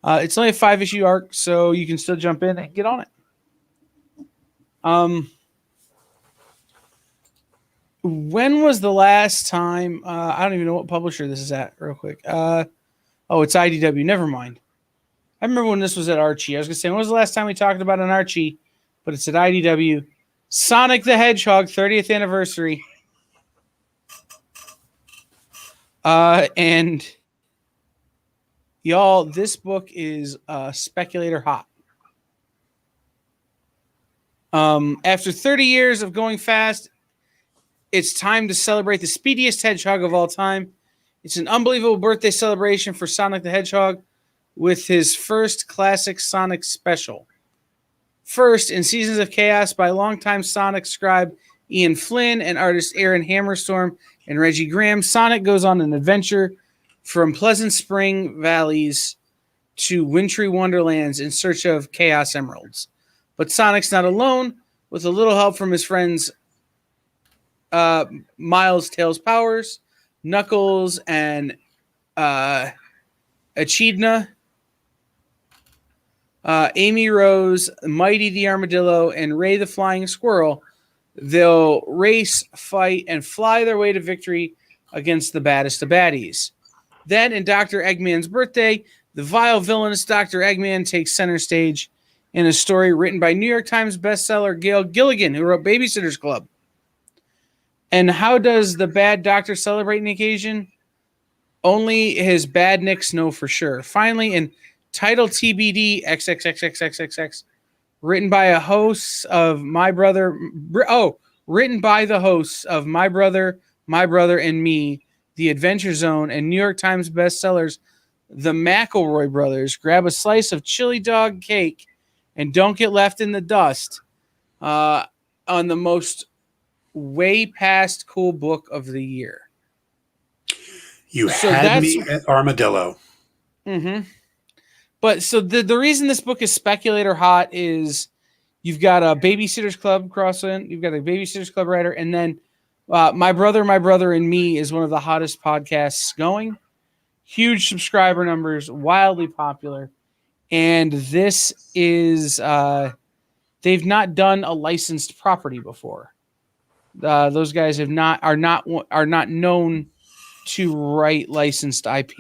It's only a 5-issue arc, so you can still jump in and get on it. When was the last time? I don't even know what publisher this is at, real quick. It's IDW. Never mind. I remember when this was at Archie. I was going to say, when was the last time we talked about an Archie? But it's at IDW. Sonic the Hedgehog 30th anniversary. And y'all, this book is speculator hot. After 30 years of going fast, it's time to celebrate the speediest hedgehog of all time. It's an unbelievable birthday celebration for Sonic the Hedgehog with his first classic Sonic special. First, in Seasons of Chaos by longtime Sonic scribe Ian Flynn and artist Aaron Hammerstorm and Reggie Graham, Sonic goes on an adventure from Pleasant Spring Valleys to wintry wonderlands in search of Chaos Emeralds. But Sonic's not alone. With a little help from his friends Miles Tails Powers, Knuckles, and Echidna, Amy Rose, Mighty the Armadillo, and Ray the Flying Squirrel, they'll race, fight, and fly their way to victory against the baddest of baddies. Then, in Dr. Eggman's birthday, the vile villainous Dr. Eggman takes center stage in a story written by New York Times bestseller Gail Gilligan, who wrote Babysitter's Club. And how does the bad doctor celebrate an occasion? Only his badniks know for sure. Finally, in Title TBD XXXXXXX, written by the hosts of My Brother, and Me, The Adventure Zone, and New York Times bestsellers, The McElroy Brothers, grab a slice of chili dog cake and don't get left in the dust on the most way past cool book of the year. You had me at Armadillo. Mm-hmm. But so the reason this book is speculator hot is you've got a Babysitter's Club cross-in, you've got a Babysitter's Club writer, and then My Brother, and Me is one of the hottest podcasts going. Huge subscriber numbers, wildly popular. And this is they've not done a licensed property before. Those guys are not known to write licensed IP.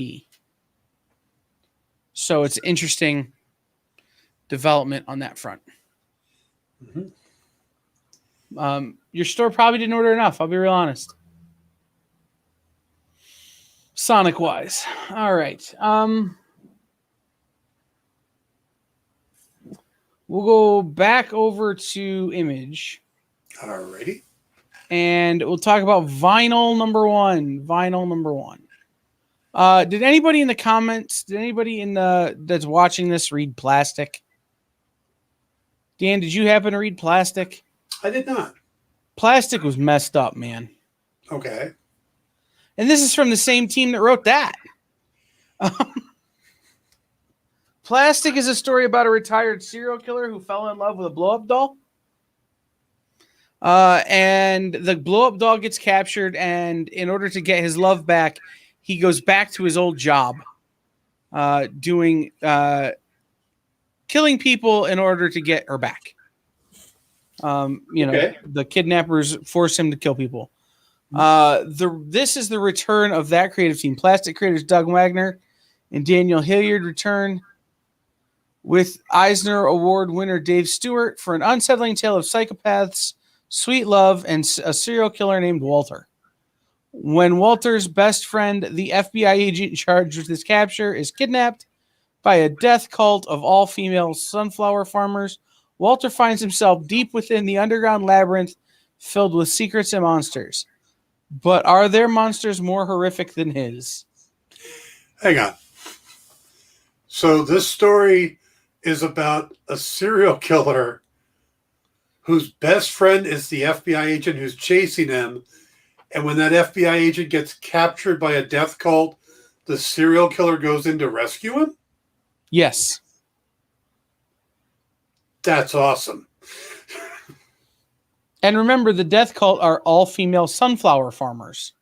So it's interesting development on that front. Mm-hmm. Your store probably didn't order enough. I'll be real honest. Sonic wise. All right. We'll go back over to Image. All righty. And we'll talk about vinyl number one. Did anybody in the comments, that's watching this read Plastic? Dan, did you happen to read Plastic? I did not. Plastic was messed up, man. Okay. And this is from the same team that wrote that. Plastic is a story about a retired serial killer who fell in love with a blow-up doll. And the blow up doll gets captured, and in order to get his love back, he goes back to his old job, doing killing people in order to get her back. Okay. The kidnappers force him to kill people. This is the return of that creative team. Plastic creators Doug Wagner and Daniel Hilliard return with Eisner Award winner Dave Stewart for an unsettling tale of psychopaths, sweet love, and a serial killer named Walter. When Walter's best friend, the FBI agent charged with his capture, is kidnapped by a death cult of all-female sunflower farmers, Walter finds himself deep within the underground labyrinth filled with secrets and monsters. But are there monsters more horrific than his? Hang on. So this story is about a serial killer whose best friend is the FBI agent who's chasing him. And when that FBI agent gets captured by a death cult, the serial killer goes in to rescue him? Yes. That's awesome. And remember, the death cult are all female sunflower farmers.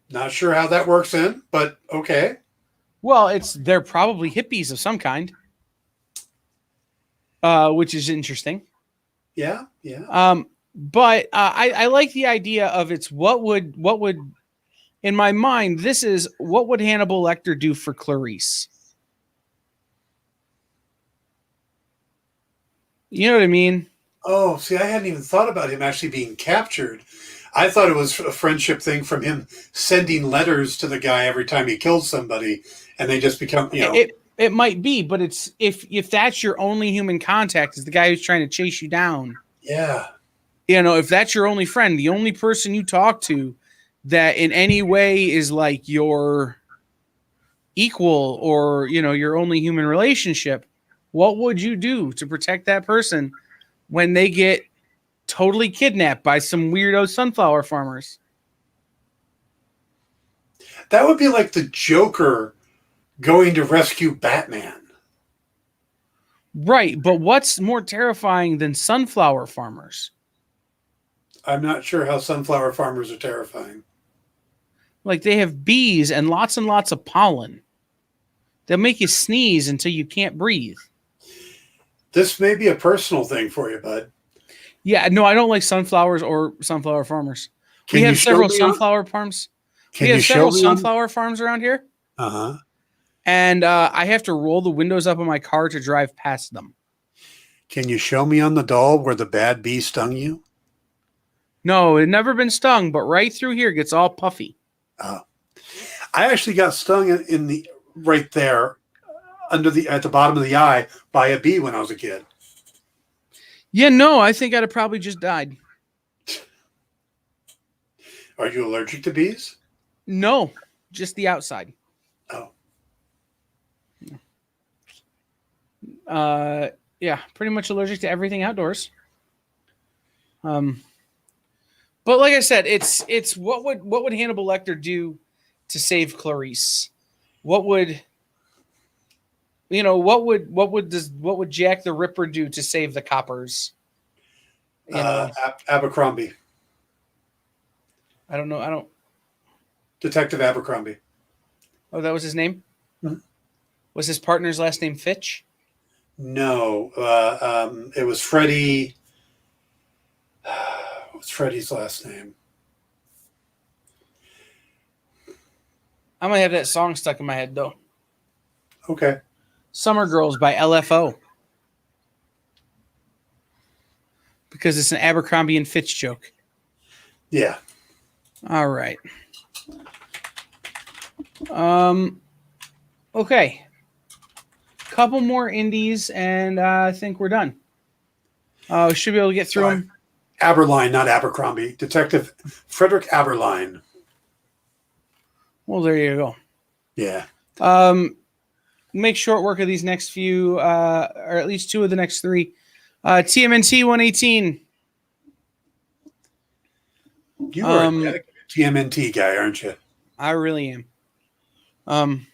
Not sure how that works in, but okay. Well, they're probably hippies of some kind, which is interesting. Yeah, yeah. But I like the idea of what would in my mind, this is what would Hannibal Lecter do for Clarice? You know what I mean? Oh, see, I hadn't even thought about him actually being captured. I thought it was a friendship thing from him sending letters to the guy every time he kills somebody, and they just become, It might be, but it's if that's your only human contact is the guy who's trying to chase you down. Yeah. If that's your only friend, the only person you talk to that in any way is like your equal or, your only human relationship, what would you do to protect that person when they get totally kidnapped by some weirdo sunflower farmers? That would be like the Joker going to rescue Batman. Right, but what's more terrifying than sunflower farmers? I'm not sure how sunflower farmers are terrifying. Like, they have bees and lots of pollen. They'll make you sneeze until you can't breathe. This may be a personal thing for you, bud. Yeah, no, I don't like sunflowers or sunflower farmers. We have several sunflower farms. We have several sunflower farms around here. Uh-huh. And I have to roll the windows up on my car to drive past them. Can you show me on the doll where the bad bee stung you? No, it never been stung, but right through here gets all puffy. Oh. I actually got stung in the right there at the bottom of the eye by a bee when I was a kid. Yeah, no, I think I'd have probably just died. Are you allergic to bees? No, just the outside. Oh. Yeah, pretty much allergic to everything outdoors. But like I said, it's what would Hannibal Lecter do to save Clarice? What would Jack the Ripper do to save the coppers? Abercrombie. I don't know. Detective Abercrombie. Oh, that was his name? Mm-hmm. Was his partner's last name Fitch? No. It was Freddie. What's Freddie's last name? I'm going to have that song stuck in my head, though. Okay. Summer Girls by LFO. Because it's an Abercrombie and Fitch joke. Yeah. All right. Okay. Couple more indies, and I think we're done. Should be able to get through them. Aberline, not Abercrombie. Detective Frederick Aberline. Well, there you go. Yeah. Make short work of these next few, or at least two of the next three. TMNT 118. You are a dedicated TMNT guy, aren't you? I really am.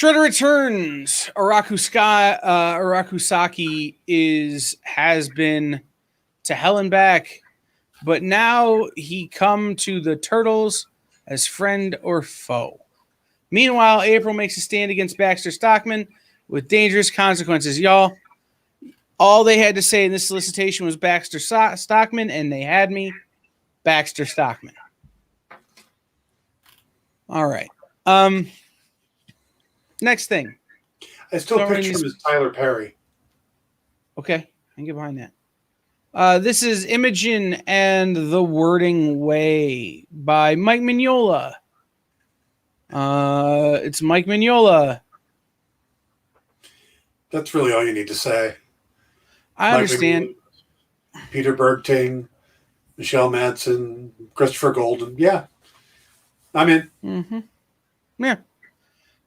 Shredder returns. Arakusaki has been to hell and back, but now he come to the Turtles as friend or foe. Meanwhile, April makes a stand against Baxter Stockman with dangerous consequences. Y'all, all they had to say in this solicitation was Baxter Stockman, and they had me. Baxter Stockman. All right. Next thing. I still picture him as Tyler Perry. Okay, I can get behind that. This is Imogen and the Wording Way by Mike Mignola. It's Mike Mignola. That's really all you need to say. I understand. Peter Bergting, Michelle Madsen, Christopher Golden. Yeah. I'm in. Mm-hmm. Yeah.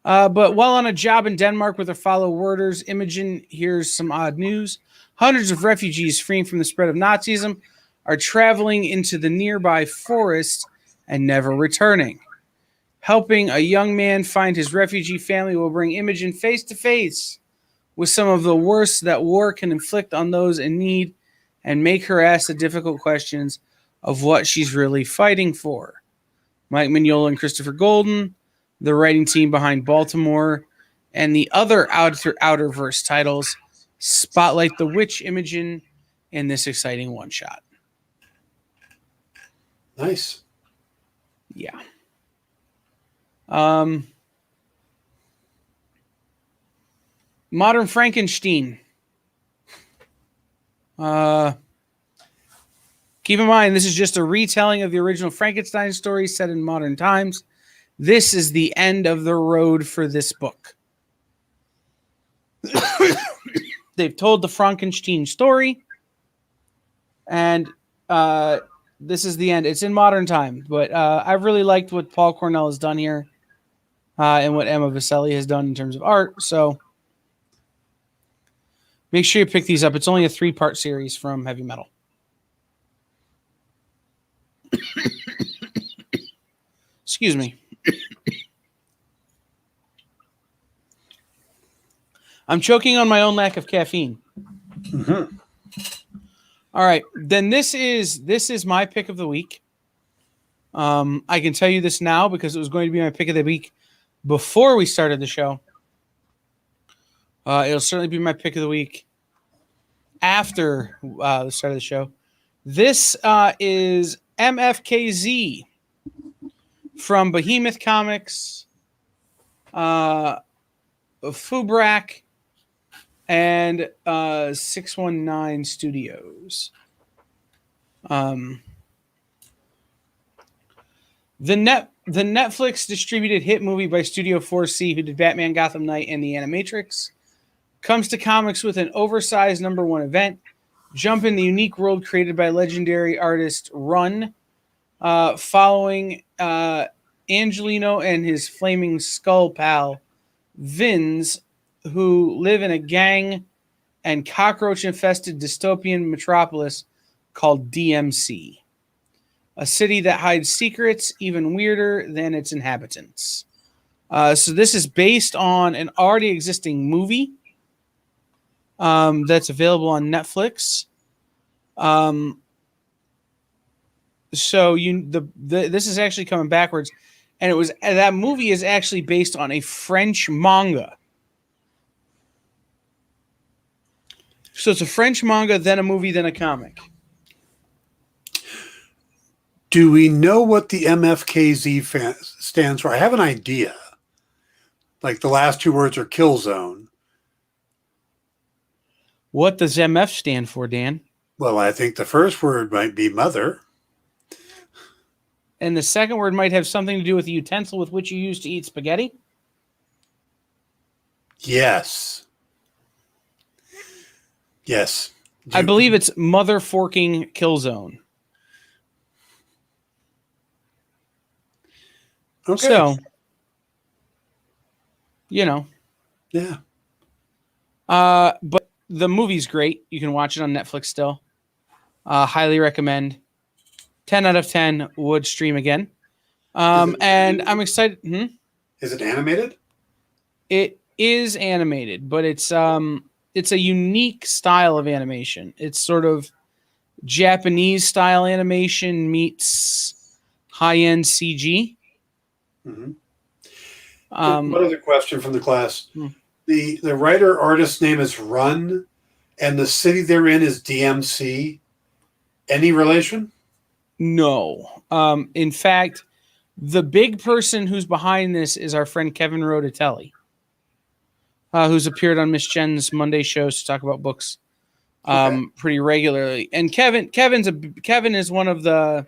But while on a job in Denmark with her fellow worders, Imogen hears some odd news. Hundreds of refugees fleeing from the spread of Nazism are traveling into the nearby forest and never returning. Helping a young man find his refugee family will bring Imogen face to face with some of the worst that war can inflict on those in need and make her ask the difficult questions of what she's really fighting for. Mike Mignola and Christopher Golden, the writing team behind Baltimore, and the other Outerverse titles spotlight the witch Imogen in this exciting one-shot. Nice. Yeah. Modern Frankenstein. Keep in mind, this is just a retelling of the original Frankenstein story set in modern times. This is the end of the road for this book. They've told the Frankenstein story, and this is the end. It's in modern time, but I really liked what Paul Cornell has done here and what Emma Vicelli has done in terms of art. So make sure you pick these up. It's only a 3-part series from Heavy Metal. Excuse me. I'm choking on my own lack of caffeine. Mm-hmm. All right, then this is my pick of the week. I can tell you this now because it was going to be my pick of the week before we started the show. It'll certainly be my pick of the week after the start of the show. This is MFKZ from Behemoth Comics, Fubrak, and 619 Studios. The Netflix distributed hit movie by Studio 4C, who did Batman Gotham Knight and The Animatrix, comes to comics with an oversized #1 event. Jump in the unique world created by legendary artist Run, following Angelino and his flaming skull pal, Vins, who live in a gang and cockroach-infested dystopian metropolis called DMC, a city that hides secrets even weirder than its inhabitants. So this is based on an already existing movie that's available on Netflix. So this is actually coming backwards, and that movie is actually based on a French manga. So it's a French manga, then a movie, then a comic. Do we know what the MFKZ stands for? I have an idea. Like the last 2 words are kill zone. What does MF stand for, Dan? Well, I think the first word might be mother. And the second word might have something to do with the utensil with which you use to eat spaghetti? Yes. Yes. I believe it's mother forking kill zone. Okay. So, you know. Yeah. But the movie's great. You can watch it on Netflix still. Highly recommend. 10 out of 10 would stream again. And I'm excited. Is it animated? It is animated, but it's a unique style of animation. It's sort of Japanese style animation meets high-end CG. Mm-hmm. One other question from the class. The writer artist name is Run, and the city they're in is DMC. Any relation? No. In fact, the big person who's behind this is our friend Kevin Rodatelli, who's appeared on Miss Jen's Monday shows to talk about books pretty regularly. And Kevin is one of the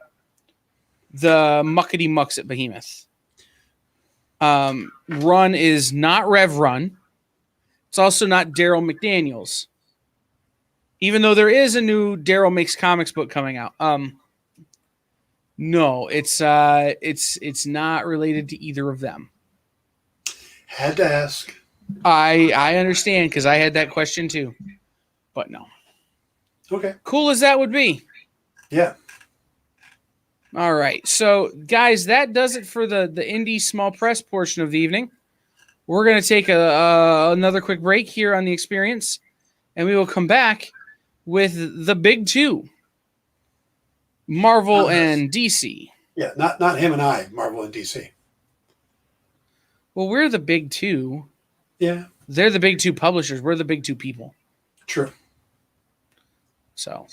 muckety mucks at Behemoth. Run is not Rev Run. It's also not Daryl McDaniels, even though there is a new Daryl Makes Comics book coming out. No, it's not related to either of them. Had to ask. I understand because I had that question too, but no. Okay. Cool as that would be. Yeah. All right. So, guys, that does it for the indie small press portion of the evening. We're going to take another quick break here on The Experience, and we will come back with the big two, Marvel and DC. Yeah, not him and I, Marvel and DC. Well, we're the big two. Yeah. They're the big two publishers. We're the big two people. True. So,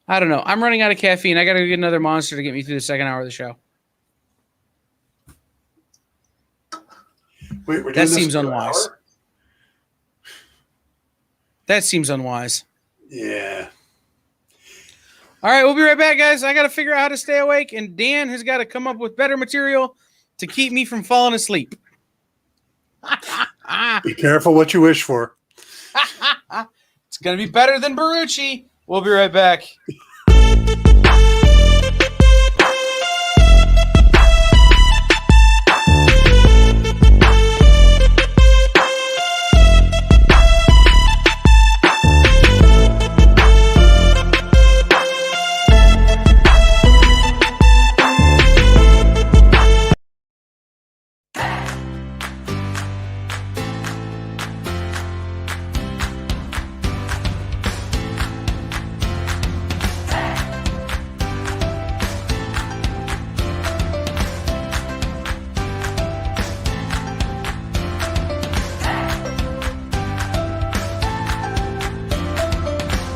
I don't know. I'm running out of caffeine. I got to get another Monster to get me through the second hour of the show. Wait, that seems unwise. That seems unwise. Yeah. All right, we'll be right back, guys. I got to figure out how to stay awake, and Dan has got to come up with better material to keep me from falling asleep. Be careful what you wish for. It's going to be better than Barucci. We'll be right back.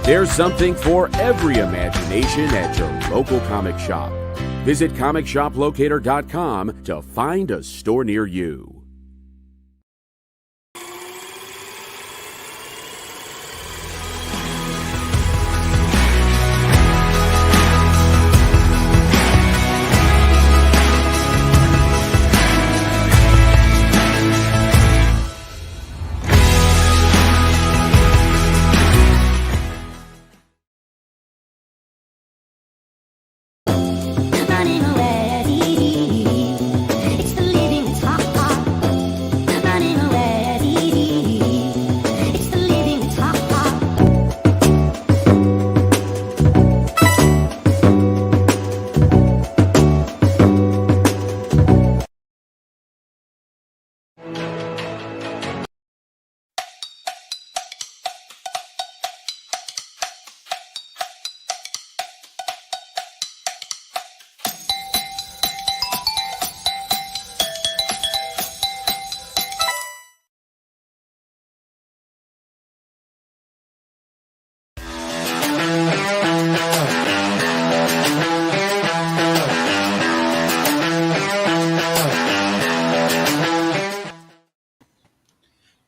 There's something for every imagination at your local comic shop. Visit ComicShopLocator.com to find a store near you.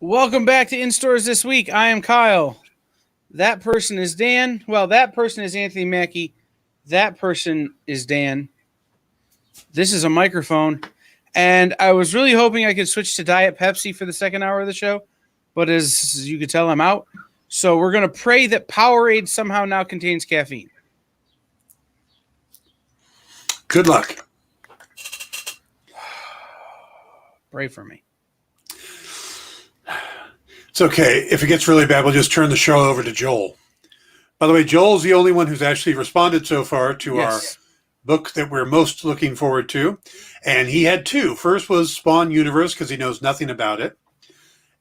Welcome back to In Stores This Week. I am Kyle. That person is Dan. Well, that person is Anthony Mackie. That person is Dan. This is a microphone. And I was really hoping I could switch to Diet Pepsi for the second hour of the show. But as you could tell, I'm out. So we're going to pray that Powerade somehow now contains caffeine. Good luck. Pray for me. It's okay. If it gets really bad, we'll just turn the show over to Joel. By the way, Joel's the only one who's actually responded so far to our book that we're most looking forward to. And he had two. First was Spawn Universe, because he knows nothing about it.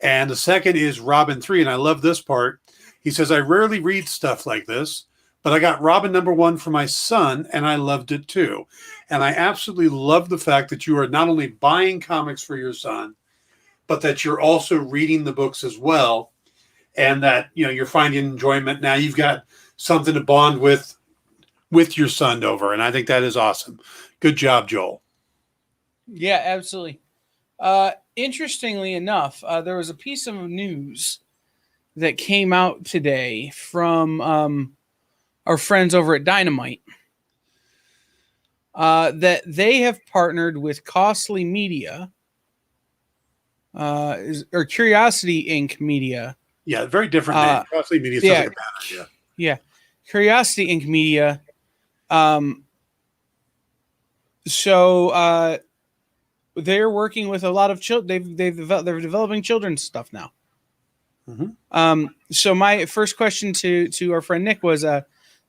And the second is Robin 3. And I love this part. He says, I rarely read stuff like this, but I got Robin #1 for my son, and I loved it too. And I absolutely love the fact that you are not only buying comics for your son, but that you're also reading the books as well. And that, you're finding enjoyment. Now you've got something to bond with your son over. And I think that is awesome. Good job, Joel. Yeah, absolutely. Interestingly enough, there was a piece of news that came out today from our friends over at Dynamite that they have partnered with Costly Media or Curiosity Inc. Media. Yeah, very different name. Costly Media sounds like a bad idea. Yeah, Curiosity Inc. Media. So they're working with a lot of children. They're developing children's stuff now. Mm-hmm. So my first question to our friend Nick was,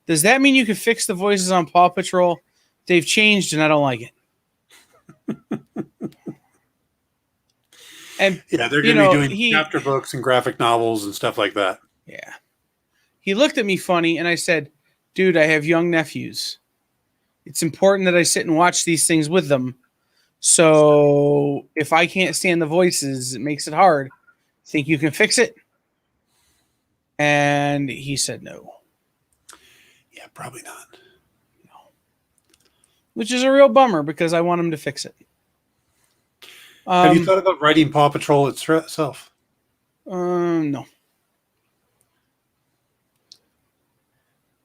does that mean you can fix the voices on Paw Patrol? They've changed, and I don't like it. And yeah, they're going to be doing chapter books and graphic novels and stuff like that. Yeah. He looked at me funny, and I said, dude, I have young nephews. It's important that I sit and watch these things with them. So if I can't stand the voices, it makes it hard. Think you can fix it? And he said no. Yeah, probably not. No. Which is a real bummer because I want him to fix it. Have you thought about writing Paw Patrol itself? No.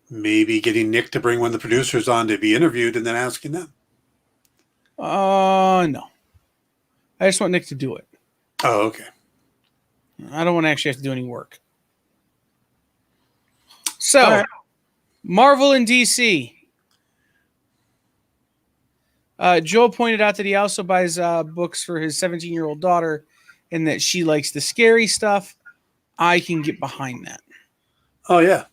Maybe getting Nick to bring one of the producers on to be interviewed and then asking them. No. I just want Nick to do it. Oh, okay. I don't want to actually have to do any work. So, right. Marvel and DC. Joel pointed out that he also buys books for his 17-year-old daughter and that she likes the scary stuff. I can get behind that. Oh, yeah.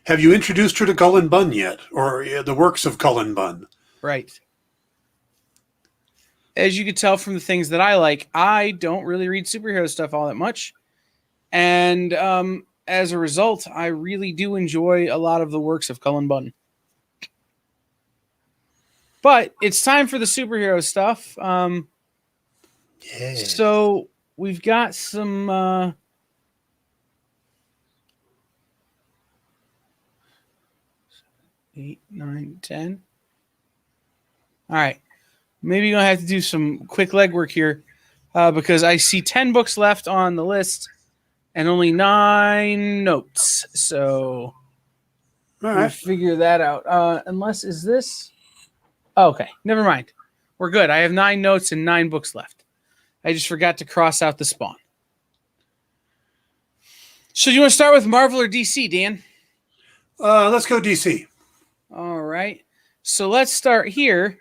Have you introduced her to Cullen Bunn yet? Or the works of Cullen Bunn? Right. As you could tell from the things that I like, I don't really read superhero stuff all that much. And as a result, I really do enjoy a lot of the works of Cullen Bunn. But it's time for the superhero stuff. Yeah. So we've got some... 8, 9, 10. All right. Maybe you're going to have to do some quick legwork here because I see 10 books left on the list and only 9 notes. So All we'll right. figure that out. Unless, is this? Oh, okay. Never mind. We're good. I have 9 notes and 9 books left. I just forgot to cross out the Spawn. So you want to start with Marvel or DC, Dan? Let's go DC. All right. So let's start here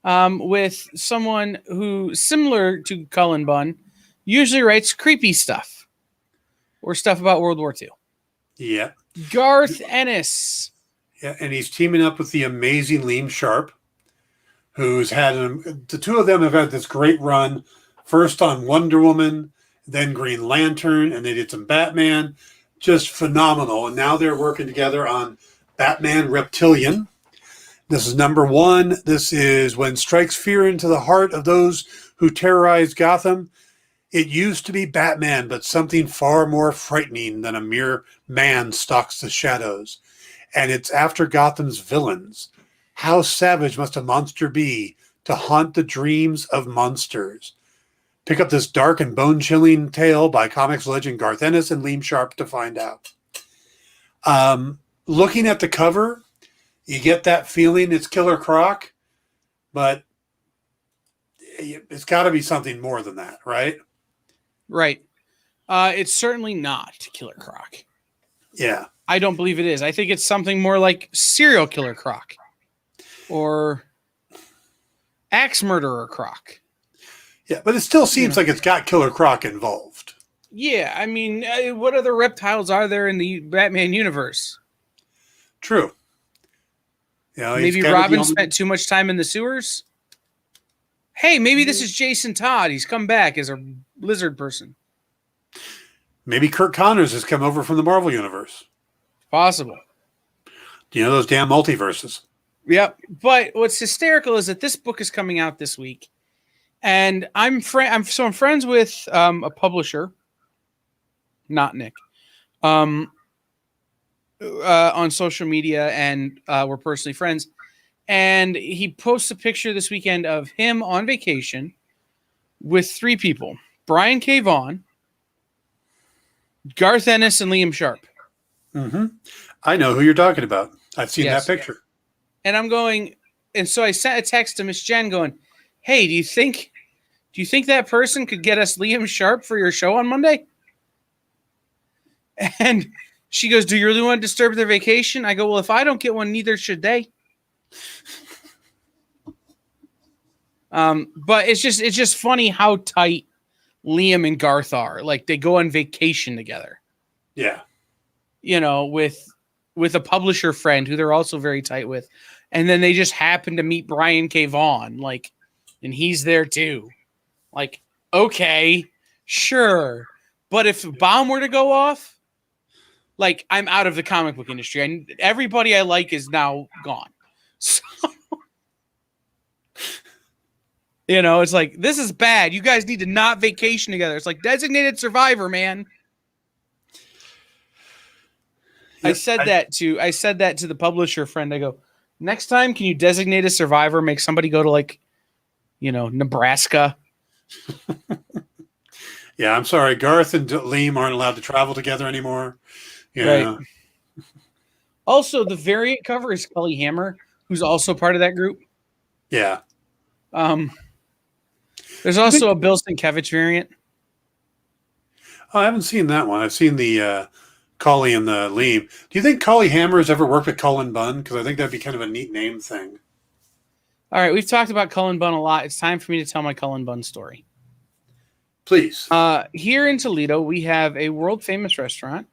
with someone who, similar to Cullen Bunn, usually writes creepy stuff or stuff about World War II. Yeah. Garth Ennis. Yeah, and he's teaming up with the amazing Liam Sharp, who's had the two of them have had this great run, first on Wonder Woman, then Green Lantern, and they did some Batman. Just phenomenal. And now they're working together on Batman Reptilian. This is #1. This is when strikes fear into the heart of those who terrorize Gotham. It used to be Batman, but something far more frightening than a mere man stalks the shadows. And it's after Gotham's villains. How savage must a monster be to haunt the dreams of monsters? Pick up this dark and bone-chilling tale by comics legend Garth Ennis and Liam Sharp to find out. Looking at the cover, you get that feeling it's Killer Croc, but it's got to be something more than that, right? Right. It's certainly not Killer Croc. Yeah. I don't believe it is. I think it's something more like Serial Killer Croc or Axe Murderer Croc. Yeah, but it still seems like it's got Killer Croc involved. Yeah, I mean, what other reptiles are there in the Batman universe? True. You know, Maybe Robin spent too much time in the sewers? Hey, maybe this is Jason Todd. He's come back as a lizard person. Maybe Kirk Connors has come over from the Marvel Universe. Possible. Do you know those damn multiverses? Yep. But what's hysterical is that this book is coming out this week, and I'm friends with a publisher, not Nick, on social media, and we're personally friends. And he posts a picture this weekend of him on vacation with 3 people: Brian K. Vaughan, Garth Ennis, and Liam Sharp. Mm-hmm. I know who you're talking about. I've seen that picture. And I'm going, and so I sent a text to Miss Jen going, "Hey, do you think that person could get us Liam Sharp for your show on Monday?" And she goes, "Do you really want to disturb their vacation?" I go, "Well, if I don't get one, neither should they." But it's just funny how tight Liam and Garth are. Like, they go on vacation together. Yeah. You know, with a publisher friend who they're also very tight with. And then they just happen to meet Brian K. Vaughan, like, and he's there too. Like, okay, sure. But if a bomb were to go off, like, I'm out of the comic book industry. And everybody I like is now gone. So, you know, it's like, this is bad. You guys need to not vacation together. It's like Designated Survivor, man. Yep, I said that to the publisher friend. I go, next time, can you designate a survivor, make somebody go to, like, you know, Nebraska? Yeah, I'm sorry. Garth and Liam aren't allowed to travel together anymore. Yeah. Right. Also, the variant cover is Cully Hammer, who's also part of that group. Yeah. There's also a Bill Sienkiewicz variant. Oh, I haven't seen that one. I've seen the Cully and the Liam. Do you think Cully Hammer has ever worked with Cullen Bunn? Because I think that'd be kind of a neat name thing. All right, we've talked about Cullen Bunn a lot. It's time for me to tell my Cullen Bunn story. Please. Here in Toledo, we have a world-famous restaurant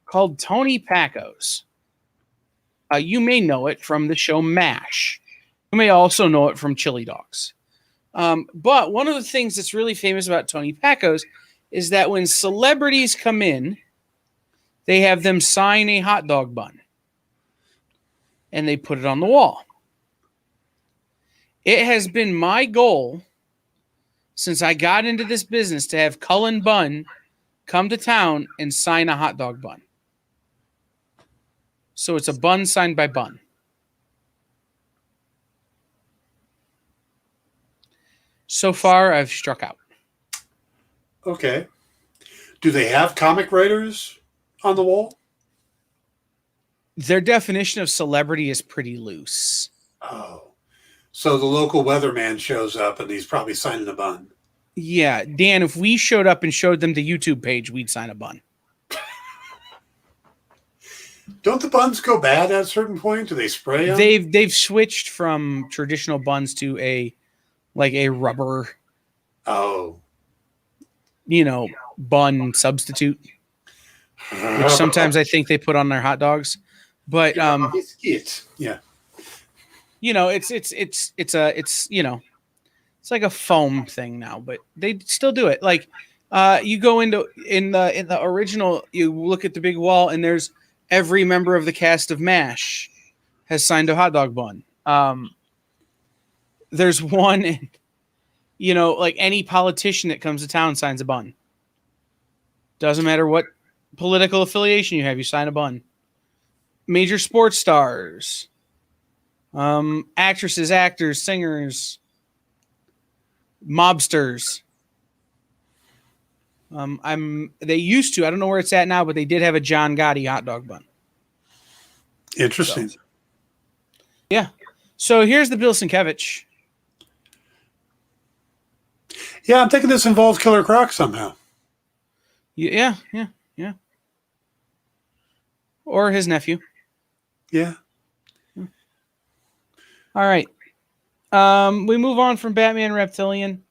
called Tony Paco's. You may know it from the show MASH. You may also know it from Chili Dogs. But one of the things that's really famous about Tony Paco's is that when celebrities come in, they have them sign a hot dog bun. And they put it on the wall. It has been my goal since I got into this business to have Cullen Bunn come to town and sign a hot dog bun. So it's a bun signed by Bunn. So far, I've struck out. Okay. Do they have comic writers on the wall? Their definition of celebrity is pretty loose. Oh. So the local weatherman shows up and he's probably signing a bun. Yeah, Dan, if we showed up and showed them the YouTube page, we'd sign a bun. Don't the buns go bad at a certain point? Do they spray them? They've switched from traditional buns to a rubber, bun substitute, which sometimes I think they put on their hot dogs. But yeah. It's like a foam thing now, but they still do it. Like, you go in the original, you look at the big wall, and there's every member of the cast of MASH has signed a hot dog bun. There's one, like any politician that comes to town signs a bun. Doesn't matter what political affiliation you have, you sign a bun. Major sports stars, actresses, actors, singers, mobsters. They used to, I don't know where it's at now, but they did have a John Gotti hot dog bun. Interesting. So, yeah. So here's the Bill Sienkiewicz. Yeah, I'm thinking this involves Killer Croc somehow. Yeah. Or his nephew. Yeah. All right. We move on from Batman Reptilian.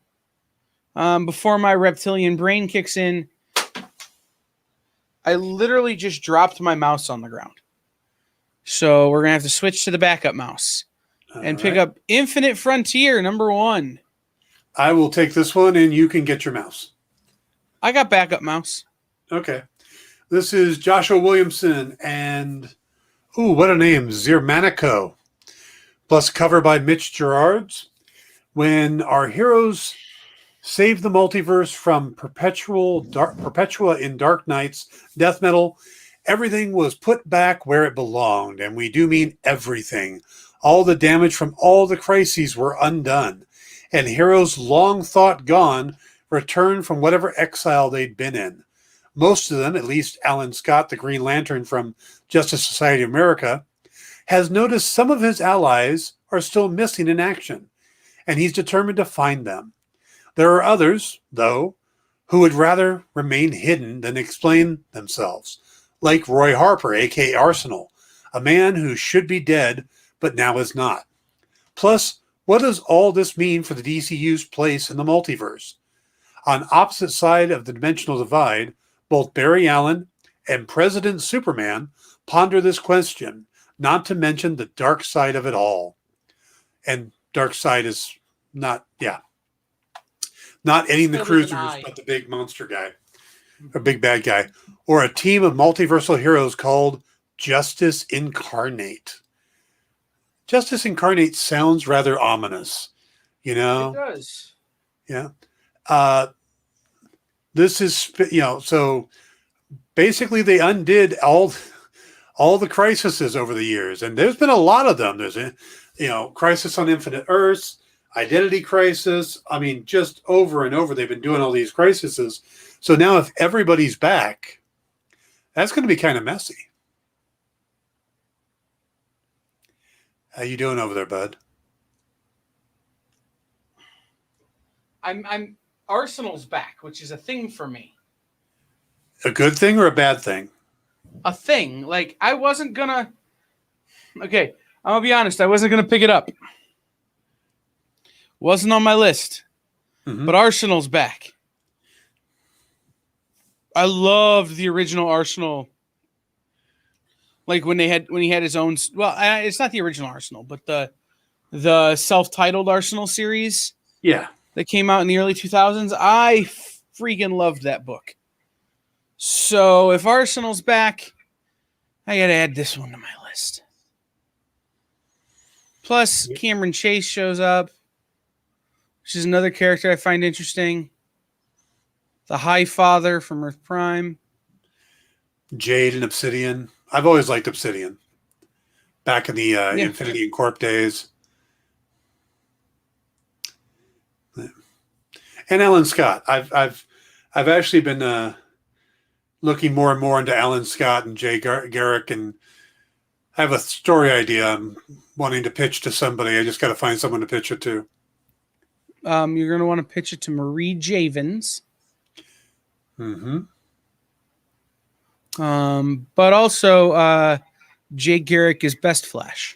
Before my reptilian brain kicks in, I literally just dropped my mouse on the ground. So we're going to have to switch to the backup mouse and pick up Infinite Frontier #1. I will take this one and you can get your mouse. I got backup mouse. Okay. This is Joshua Williamson and, ooh, what a name, Zirmanico. Plus cover by Mitch Gerards. When our heroes save the multiverse from Perpetua in Dark Knight's death metal, everything was put back where it belonged, and we do mean everything. All the damage from all the crises were undone, and heroes long thought gone returned from whatever exile they'd been in. Most of them, at least Alan Scott, the Green Lantern from Justice Society of America, has noticed some of his allies are still missing in action, and he's determined to find them. There are others, though, who would rather remain hidden than explain themselves, like Roy Harper, aka Arsenal, a man who should be dead but now is not. Plus, what does all this mean for the DCU's place in the multiverse? On opposite side of the dimensional divide, both Barry Allen and President Superman ponder this question, not to mention the dark side of it all. And dark side is not ending the cruisers, but the big monster guy, a big bad guy, or a team of multiversal heroes called Justice Incarnate. Justice Incarnate sounds rather ominous, you know? It does. Yeah. This is, so basically they undid all the crises over the years, and there's been a lot of them. There's a, Crisis on Infinite Earths, Identity Crisis. I mean, just over and over, they've been doing all these crises. So now if everybody's back, that's going to be kind of messy. How you doing over there, bud? I'm Arsenal's back, which is a thing for me. A good thing or a bad thing? A thing. Like, I wasn't gonna. Okay, I'm gonna be honest. I wasn't gonna pick it up. Wasn't on my list. Mm-hmm. But Arsenal's back. I loved the original Arsenal. Like when he had his own. Well, it's not the original Arsenal, but the self-titled Arsenal series. Yeah. That came out in the early 2000s. I freaking loved that book. So if Arsenal's back, I got to add this one to my list. Plus, Cameron Chase shows up, which is another character I find interesting. The High Father from Earth Prime. Jade and Obsidian. I've always liked Obsidian. Back in the Infinity and Corp days. And Alan Scott. I've actually been looking more and more into Alan Scott and Jay Garrick, and I have a story idea I'm wanting to pitch to somebody. I just got to find someone to pitch it to. You're going to want to pitch it to Marie Javins. Mm-hmm. But also Jay Garrick is Best Flash.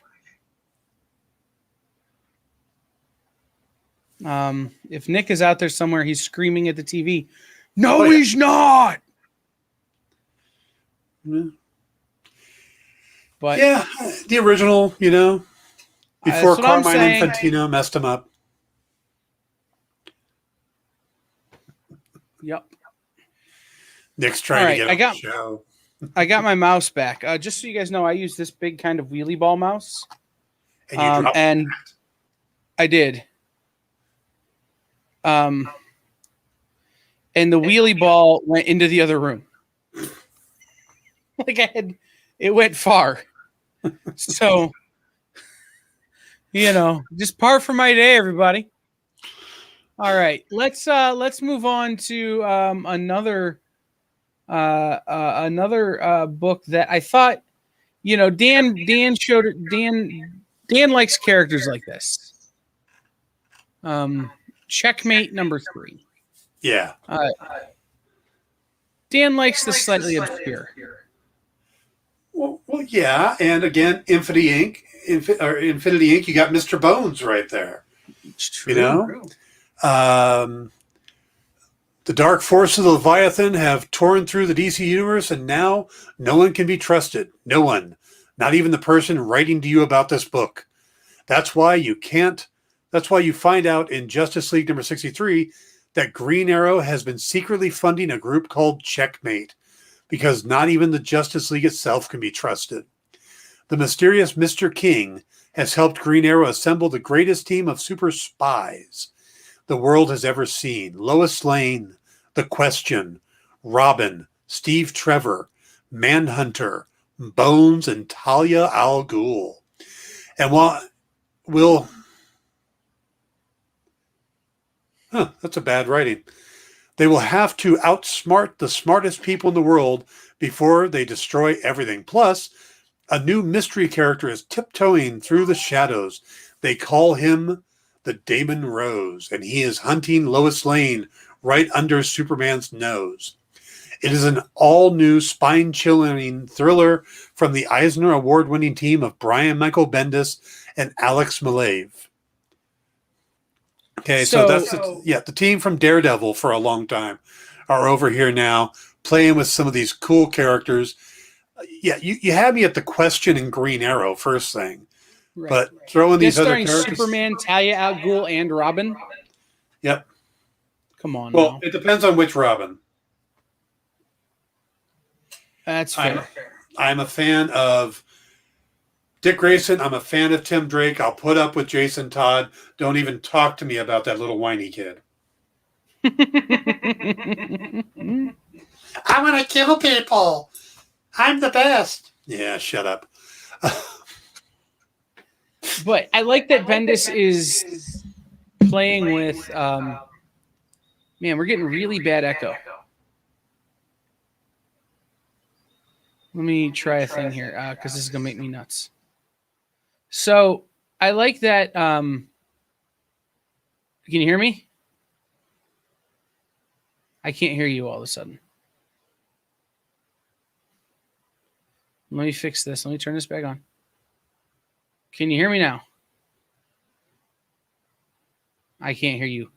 If Nick is out there somewhere, he's screaming at the TV. No, he's not. Yeah. But yeah, the original, before Carmine Infantino messed him up. Yep. Nick's trying to get on the show. I got my mouse back. Just so you guys know, I use this big kind of wheelie ball mouse. And you dropped and I did. And the wheelie ball went into the other room. It went far. So, just par for my day, everybody. All right, let's move on to another book that I thought, Dan showed it. Dan likes characters like this. Checkmate number 3. Yeah. Dan likes the slightly obscure. Well, yeah, and again, Infinity Inc. You got Mr. Bones right there. It's true. The dark forces of the Leviathan have torn through the DC universe, and now no one can be trusted. No one, not even the person writing to you about this book. That's why you find out in Justice League number 63 that Green Arrow has been secretly funding a group called Checkmate, because not even the Justice League itself can be trusted. The mysterious Mr. King has helped Green Arrow assemble the greatest team of super spies the world has ever seen. Lois Lane, The Question, Robin, Steve Trevor, Manhunter, Bones, and Talia al Ghul. And that's a bad writing. They will have to outsmart the smartest people in the world before they destroy everything. Plus, a new mystery character is tiptoeing through the shadows. They call him the Damon Rose, and he is hunting Lois Lane right under Superman's nose. It is an all-new, spine-chilling thriller from the Eisner Award-winning team of Brian Michael Bendis and Alex Maleev. Okay, so that's the team from Daredevil for a long time are over here now playing with some of these cool characters. Yeah, you had me at The Question and Green Arrow first thing, right, but throwing these other characters. Superman, Talia al Ghul, and Robin. Yep. Come on. Well, now. It depends on which Robin. That's fair. I'm a fan of Dick Grayson. I'm a fan of Tim Drake. I'll put up with Jason Todd. Don't even talk to me about that little whiny kid. I want to kill people. I'm the best. Yeah, shut up. But I like that Bendis is playing with. Man, we're getting really bad echo. Let me try a thing here because this is gonna make me nuts. So I like that. Can you hear me? I can't hear you all of a sudden. Let me fix this. Let me turn this back on. Can you hear me now? I can't hear you.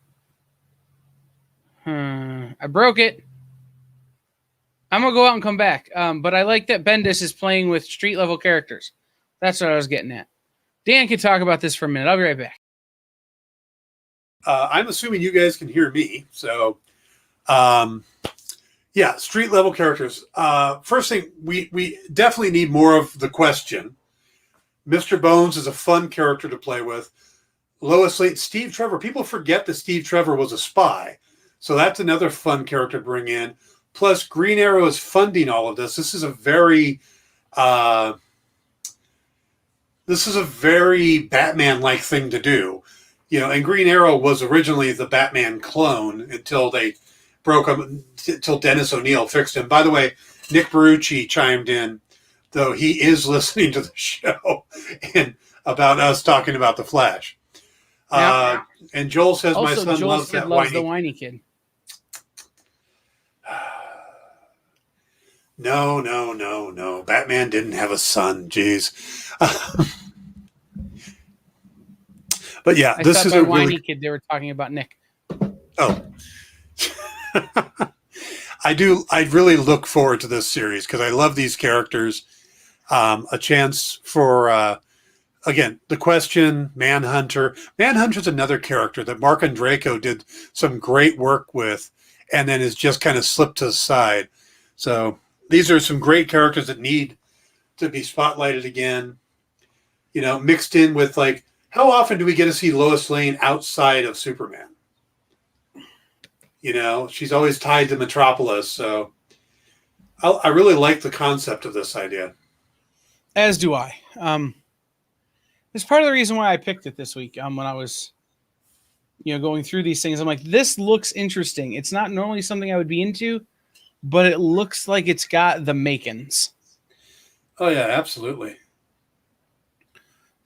I broke it. I'm going to go out and come back. But I like that Bendis is playing with street level characters. That's what I was getting at. Dan can talk about this for a minute. I'll be right back. I'm assuming you guys can hear me. So, yeah, street level characters. First thing, we definitely need more of The Question. Mr. Bones is a fun character to play with. Lois Lane, Steve Trevor. People forget that Steve Trevor was a spy. So that's another fun character to bring in. Plus, Green Arrow is funding all of this. This is a very Batman-like thing to do. You know, and Green Arrow was originally the Batman clone until they broke him, until Dennis O'Neil fixed him. By the way, Nick Barucci chimed in, though he is listening to the show and about us talking about The Flash. Yeah. And Joel says, also, my son loves the whiny kid. No. Batman didn't have a son. Jeez. But yeah, this is a whiny kid. They were talking about Nick. Oh. I really look forward to this series because I love these characters. A chance for, again, The Question, Manhunter. Manhunter's another character that Mark Andreyko did some great work with and then is just kind of slipped to the side. So these are some great characters that need to be spotlighted again, you know, mixed in with, like, how often do we get to see Lois Lane outside of Superman? You know, she's always tied to Metropolis. So I really like the concept of this idea. As do I. It's part of the reason why I picked it this week. When I was, going through these things, I'm like, this looks interesting. It's not normally something I would be into, but it looks like it's got the makings. Oh, yeah, absolutely.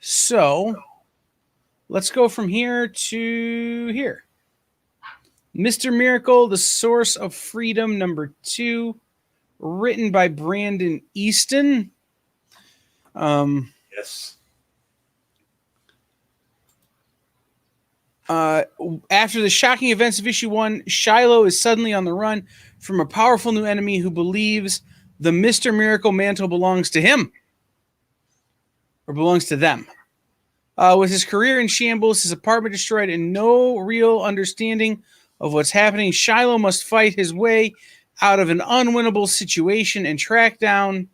So let's go from here to here. Mr. Miracle, The Source of Freedom, #2, written by Brandon Easton. Yes. After the shocking events of issue 1, Shiloh is suddenly on the run from a powerful new enemy who believes the Mr. Miracle mantle belongs to him. Or belongs to them. With his career in shambles, his apartment destroyed, and no real understanding of what's happening, Shiloh must fight his way out of an unwinnable situation and track down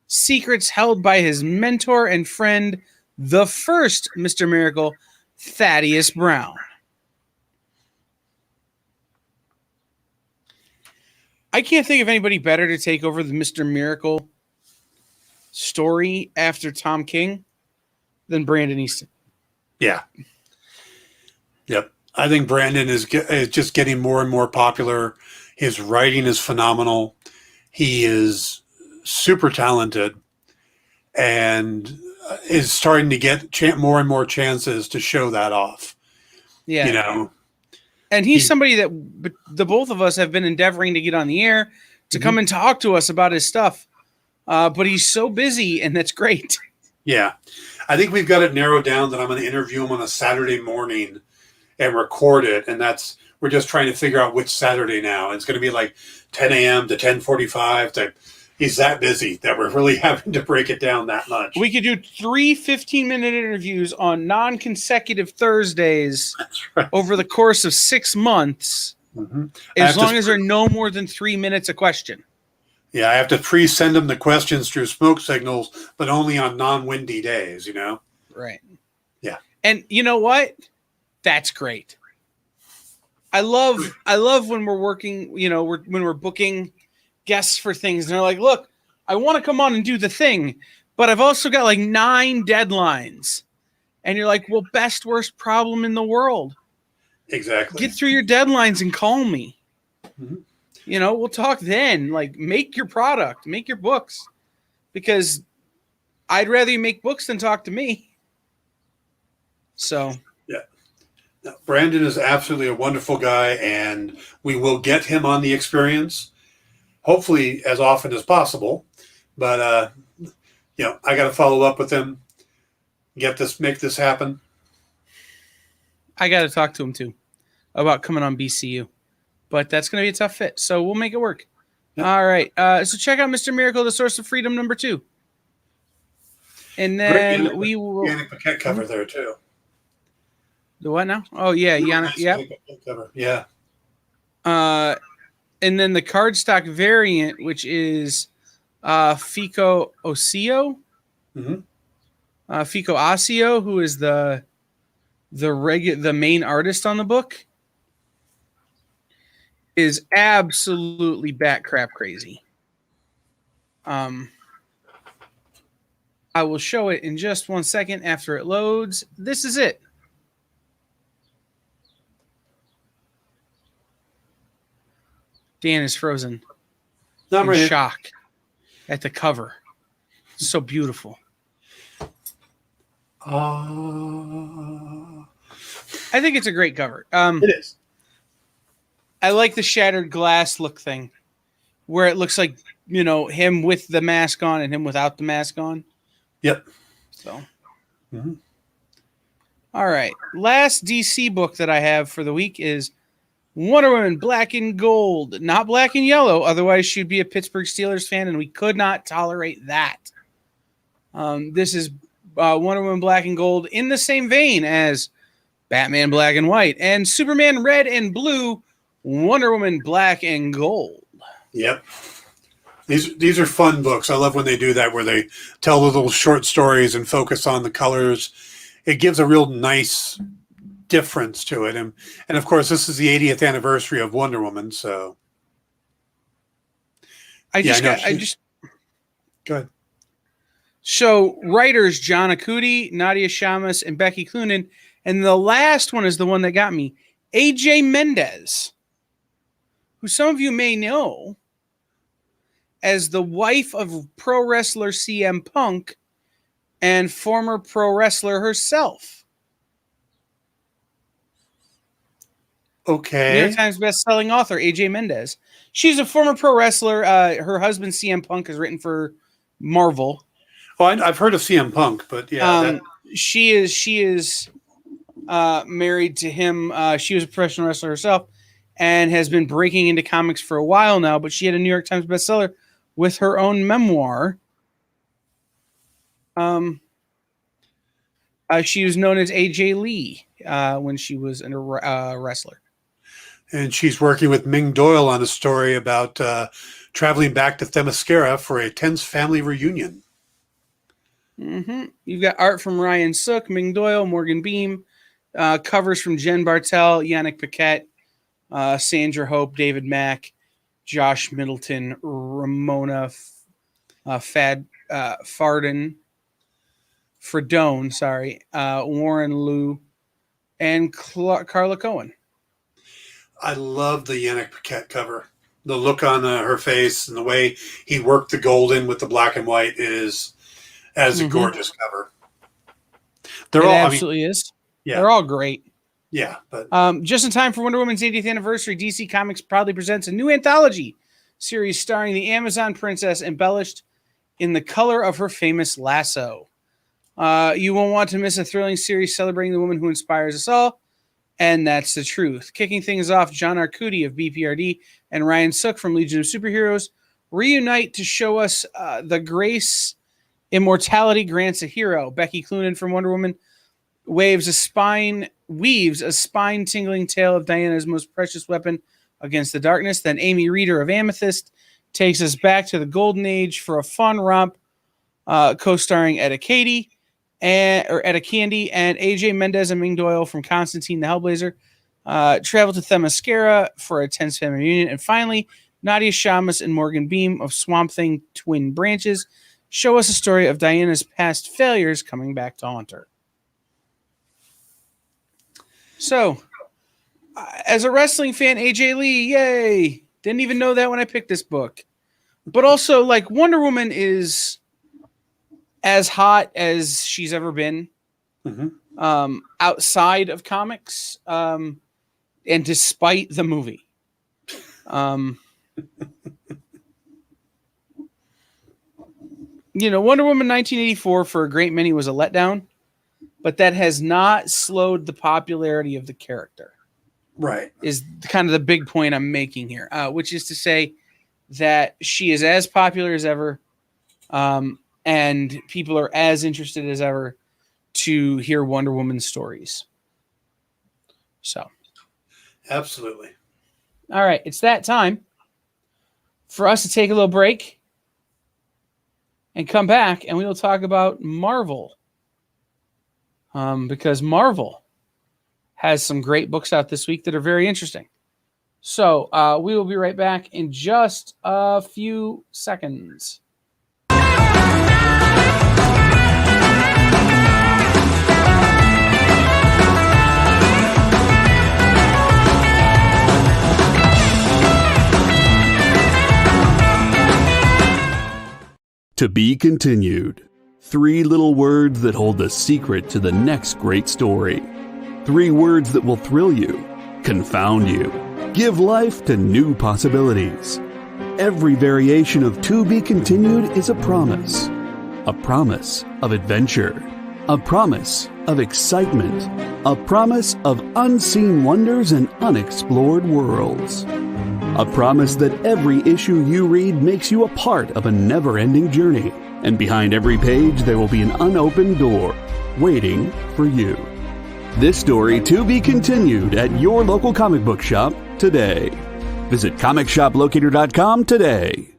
secrets held by his mentor and friend, the first Mr. Miracle, Thaddeus Brown. I can't think of anybody better to take over the Mr. Miracle story after Tom King than Brandon Easton. Yeah. Yep. I think Brandon is just getting more and more popular. His writing is phenomenal. He is super talented and is starting to get more and more chances to show that off. Yeah. You know, and he's somebody that the both of us have been endeavoring to get on the air to come and talk to us about his stuff. But he's so busy, and that's great. Yeah. I think we've got it narrowed down that I'm going to interview him on a Saturday morning and record it. And we're just trying to figure out which Saturday now. It's going to be like 10 a.m. to 10:45. He's that busy that we're really having to break it down that much. We could do 3 15-minute interviews on non-consecutive Thursdays over the course of 6 months, as long as they're no more than 3 minutes a question. Yeah, I have to pre-send them the questions through smoke signals, but only on non-windy days, you know? Right. Yeah. And you know what? That's great. I love when we're working, when we're booking guests for things and they're like, look, I want to come on and do the thing, but I've also got like 9 deadlines. And you're like, well, best worst problem in the world. Exactly. Get through your deadlines and call me. Mm-hmm. We'll talk then. Like, make your product, make your books, because I'd rather you make books than talk to me. So, yeah. No, Brandon is absolutely a wonderful guy, and we will get him on the experience, hopefully as often as possible. But, I got to follow up with him, make this happen. I got to talk to him too about coming on BCU. But that's going to be a tough fit. So we'll make it work. Yep. All right. So check out Mr. Miracle, The Source of Freedom, #2. And then we will... Yannick Paquette cover there, too. The what now? Oh, yeah. Yannick, yeah. Cover. Yeah. And then the cardstock variant, which is Fico Ossio. Mm-hmm. Fico Ossio, who is the main artist on the book, is absolutely bat crap crazy. I will show it in just 1 second after it loads. This is it. Dan is frozen in shock at the cover. It's so beautiful. I think it's a great cover. It is. I like the shattered glass look thing, where it looks like, him with the mask on and him without the mask on. Yep. So, All right. Last DC book that I have for the week is Wonder Woman Black and Gold, not black and yellow. Otherwise, she'd be a Pittsburgh Steelers fan, and we could not tolerate that. This is Wonder Woman Black and Gold in the same vein as Batman Black and White and Superman Red and Blue, Wonder Woman Black and Gold. Yep. These are fun books. I love when they do that, where they tell the little short stories and focus on the colors. It gives a real nice difference to it. And of course, this is the 80th anniversary of Wonder Woman. So I just go ahead. So writers John Akuti, Nadia Shamas, and Becky Cloonan. And the last one is the one that got me. AJ Mendez, who some of you may know as the wife of pro wrestler CM Punk and former pro wrestler herself. Okay. New York Times best-selling author, AJ Mendez. She's a former pro wrestler. Her husband, CM Punk, has written for Marvel. Oh, I've heard of CM Punk, but yeah. She is married to him. She was a professional wrestler herself and has been breaking into comics for a while now, but she had a New York Times bestseller with her own memoir. She was known as AJ Lee when she was a wrestler. and she's working with Ming Doyle on a story about traveling back to Themyscira for a tense family reunion. You've got art from Ryan Sook, Ming Doyle, Morgan Beam, covers from Jen Bartel, Yannick Paquette, Sandra Hope, David Mack, Josh Middleton, Ramona Fardone, Warren Liu, and Carla Cohen. I love the Yannick Paquette cover. The look on her face and the way he worked the gold in with the black and white is a gorgeous cover. It absolutely is. Yeah, they're all great. Yeah, but just in time for Wonder Woman's 80th anniversary, DC Comics proudly presents a new anthology series starring the Amazon princess embellished in the color of her famous lasso. You won't want to miss a thrilling series celebrating the woman who inspires us all, and that's the truth. Kicking things off, John Arcudi of BPRD and Ryan Sook from Legion of Superheroes reunite to show us the grace immortality grants a hero. Becky Cloonan from Wonder Woman weaves a spine-tingling tale of Diana's most precious weapon against the darkness. Then Amy Reeder of Amethyst takes us back to the golden age for a fun romp, co-starring Etta Candy and AJ Mendez and Ming Doyle from Constantine the Hellblazer travel to Themyscira for a tense family reunion. And finally, Nadia Shamas and Morgan Beam of Swamp Thing Twin Branches show us a story of Diana's past failures coming back to haunt her. So, as a wrestling fan, AJ Lee, yay! Didn't even know that when I picked this book. But also, like, Wonder Woman is as hot as she's ever been outside of comics, and despite the movie. Wonder Woman 1984 for a great many was a letdown, but that has not slowed the popularity of the character. Right. Is kind of the big point I'm making here, which is to say that she is as popular as ever, and people are as interested as ever to hear Wonder Woman stories. So. Absolutely. All right. It's that time for us to take a little break and come back, and we will talk about Marvel. Because Marvel has some great books out this week that are very interesting. So we will be right back in just a few seconds. To be continued. 3 little words that hold the secret to the next great story. 3 words that will thrill you, confound you, give life to new possibilities. Every variation of To Be Continued is a promise of adventure, a promise of excitement, a promise of unseen wonders and unexplored worlds. A promise that every issue you read makes you a part of a never-ending journey. And behind every page, there will be an unopened door waiting for you. This story to be continued at your local comic book shop today. Visit comicshoplocator.com today.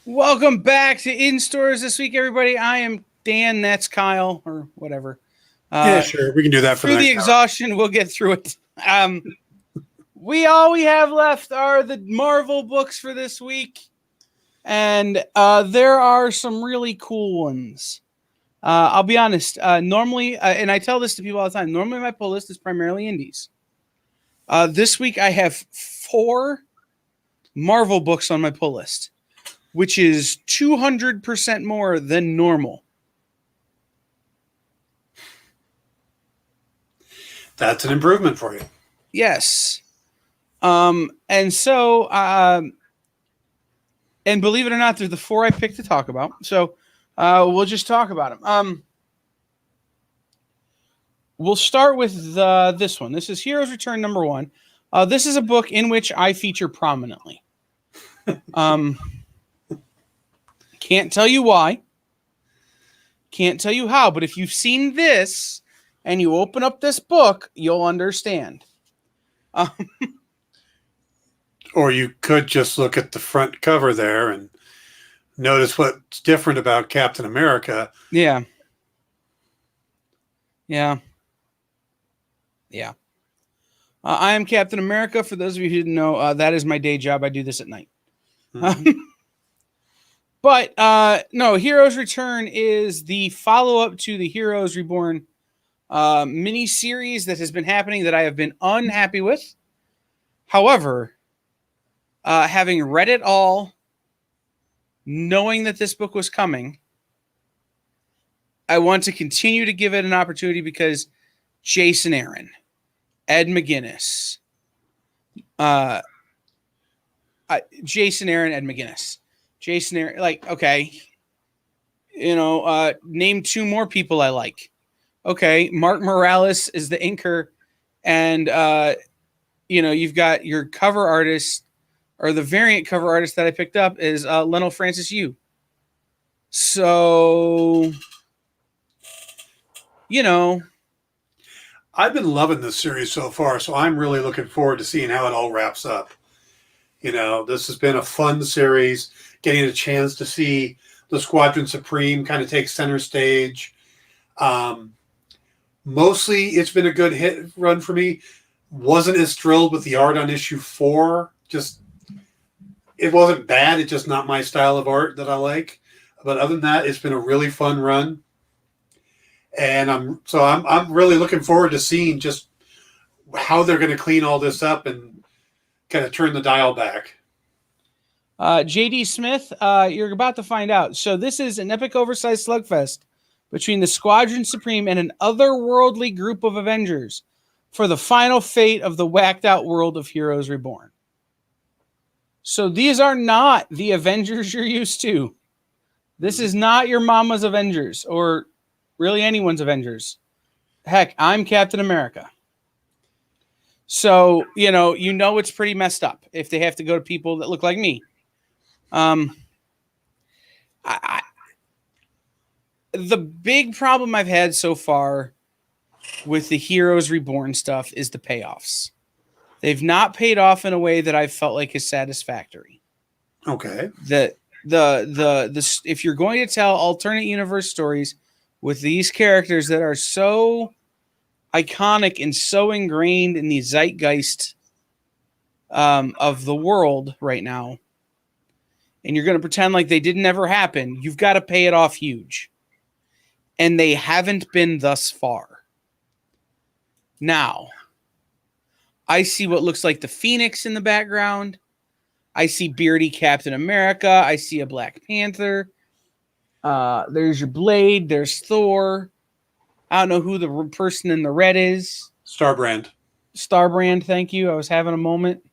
Welcome back to In Stores this week, everybody. I am Dan. That's Kyle, or whatever. Yeah, sure. We can do that for through the exhaustion. We'll get through it. All we have left are the Marvel books for this week. And there are some really cool ones. I'll be honest. Normally, and I tell this to people all the time, normally my pull list is primarily indies. This week I have 4 Marvel books on my pull list, which is 200% more than normal. That's an improvement for you. Yes. And so, and believe it or not, they're the 4 I picked to talk about. So we'll just talk about them. We'll start with this one. This is Heroes Return number 1. This is a book in which I feature prominently. Can't tell you why. Can't tell you how. But if you've seen this and you open up this book, you'll understand. Or you could just look at the front cover there and notice what's different about Captain America. Yeah. Yeah. Yeah. I am Captain America. For those of you who didn't know, that is my day job. I do this at night. Mhm. But no, Heroes Return is the follow-up to the Heroes Reborn mini-series that has been happening that I have been unhappy with. However, having read it all, knowing that this book was coming, I want to continue to give it an opportunity because Jason Aaron, Ed McGuinness, Jason Aaron, Ed McGuinness. Jason Aaron, like, okay, name 2 more people I like. Okay, Mark Morales is the inker, and you've got your cover artist, or the variant cover artist that I picked up is Lionel Francis Yu. So, I've been loving this series so far, so I'm really looking forward to seeing how it all wraps up. This has been a fun series, getting a chance to see the Squadron Supreme kind of take center stage. Mostly, it's been a good hit run for me. Wasn't as thrilled with the art on issue 4. Just, it wasn't bad. It's just not my style of art that I like. But other than that, it's been a really fun run. And I'm really looking forward to seeing just how they're going to clean all this up and kind of turn the dial back. JD Smith, you're about to find out. So this is an epic oversized slugfest between the Squadron Supreme and an otherworldly group of Avengers for the final fate of the whacked out world of Heroes Reborn. So these are not the Avengers you're used to. This is not your mama's Avengers or really anyone's Avengers. Heck, I'm Captain America. So, it's pretty messed up if they have to go to people that look like me. The big problem I've had so far with the Heroes Reborn stuff is the payoffs. They've not paid off in a way that I've felt like is satisfactory. Okay. The if you're going to tell alternate universe stories with these characters that are so iconic and so ingrained in the zeitgeist of the world right now, and you're going to pretend like they didn't ever happen, you've got to pay it off huge. And they haven't been thus far. Now, I see what looks like the Phoenix in the background. I see beardy Captain America. I see a Black Panther. There's your Blade. There's Thor. I don't know who the person in the red is. Starbrand. Starbrand, thank you. I was having a moment.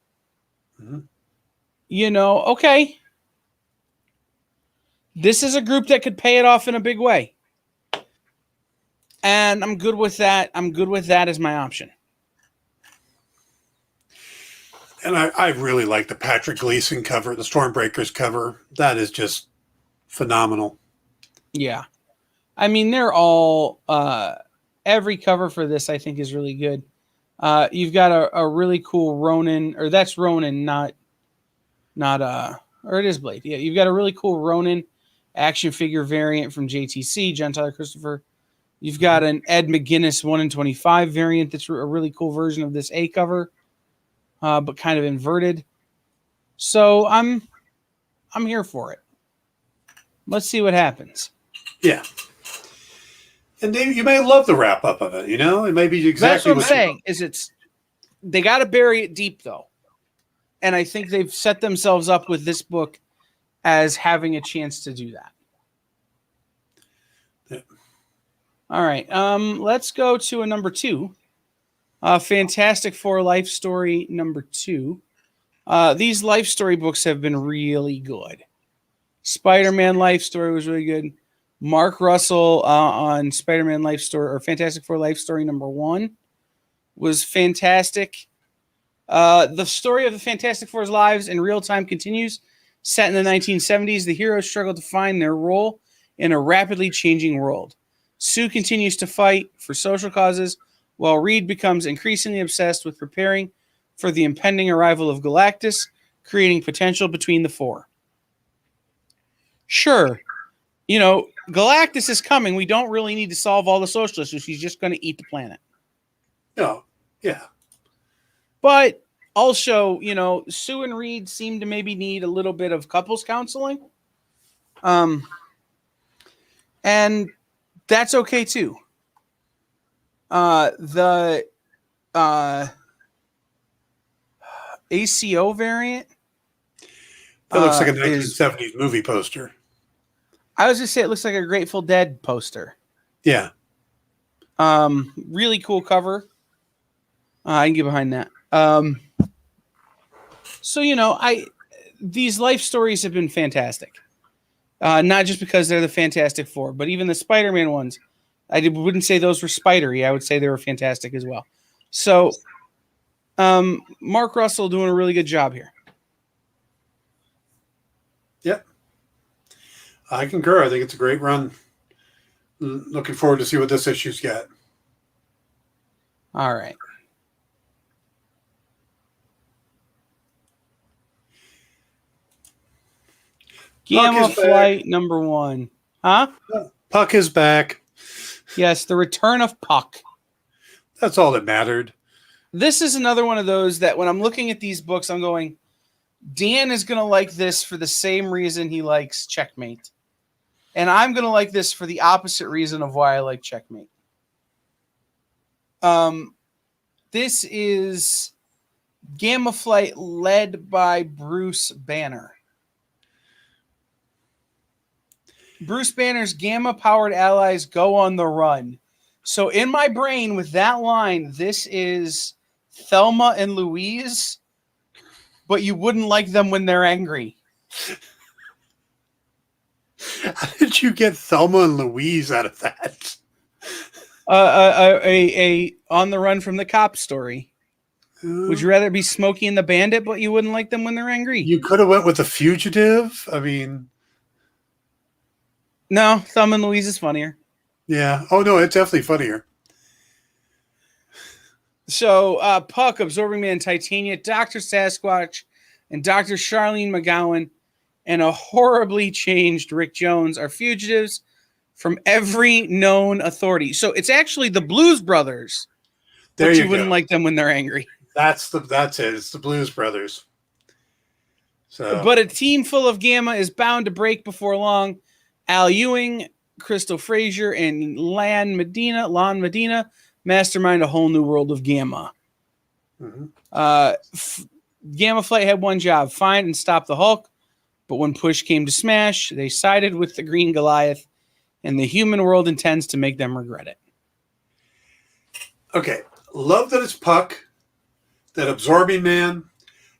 Mm-hmm. Okay. This is a group that could pay it off in a big way. And I'm good with that. I'm good with that as my option. And I really like the Patrick Gleason cover, the Stormbreakers cover. That is just phenomenal. Yeah. I mean, they're all, every cover for this I think is really good. You've got a really cool Ronin, or that's Ronin, or it is Blade. Yeah, you've got a really cool Ronin action figure variant from JTC, John Tyler Christopher. You've got an Ed McGuinness 1 in 25 variant that's a really cool version of this A cover, but kind of inverted. So I'm here for it. Let's see what happens. Yeah. And you may love the wrap up of it, you know? It may be exactly That's what I'm saying. They got to bury it deep, though. And I think they've set themselves up with this book as having a chance to do that. Yeah. All right. Let's go to a number 2. Fantastic Four Life Story number 2. These life story books have been really good. Spider-Man Life Story was really good. Mark Russell on Spider-Man Life Story or Fantastic Four Life Story number 1 was fantastic. The story of the Fantastic Four's lives in real time continues. Set in the 1970s, the heroes struggle to find their role in a rapidly changing world. Sue continues to fight for social causes, while Reed becomes increasingly obsessed with preparing for the impending arrival of Galactus, creating potential between the four. Sure, Galactus is coming. We don't really need to solve all the social issues. He's just going to eat the planet. No, yeah. But also, Sue and Reed seem to maybe need a little bit of couples counseling. And that's okay too. The ACO variant. That looks like a 1970s movie poster. I was just say it looks like a Grateful Dead poster. Yeah. Really cool cover. I can get behind that. These life stories have been fantastic. Not just because they're the Fantastic Four, but even the Spider-Man ones. I wouldn't say those were spidery. I would say they were fantastic as well. So, Mark Russell doing a really good job here. Yep. I concur. I think it's a great run. Looking forward to see what this issue's got. All right. Gamma Flight number 1. Huh? Puck is back. Yes, the return of Puck. That's all that mattered. This is another one of those that when I'm looking at these books, I'm going, Dan is going to like this for the same reason he likes Checkmate. And I'm going to like this for the opposite reason of why I like Checkmate. This is Gamma Flight led by Bruce Banner. Bruce Banner's Gamma-powered allies go on the run. So in my brain, with that line, this is Thelma and Louise, but you wouldn't like them when they're angry. How did you get Thelma and Louise out of that? A on the run from the cop story. Would you rather be Smokey and the Bandit, but you wouldn't like them when they're angry? You could have went with The Fugitive. I mean... No, Thelma and Louise is funnier. Yeah. Oh, no, it's definitely funnier. So, Puck, Absorbing Man, Titania, Dr. Sasquatch, and Dr. Charlene McGowan, and a horribly changed Rick Jones are fugitives from every known authority. So, it's actually the Blues Brothers, but you wouldn't like them when they're angry. That's it. It's the Blues Brothers. So, but a team full of Gamma is bound to break before long. Al Ewing, Crystal Frazier, and Lon Medina mastermind a whole new world of Gamma. Mm-hmm. Gamma Flight had one job: find and stop the Hulk. But when push came to smash, they sided with the Green Goliath, and the human world intends to make them regret it. Okay. Love that it's Puck, that Absorbing Man,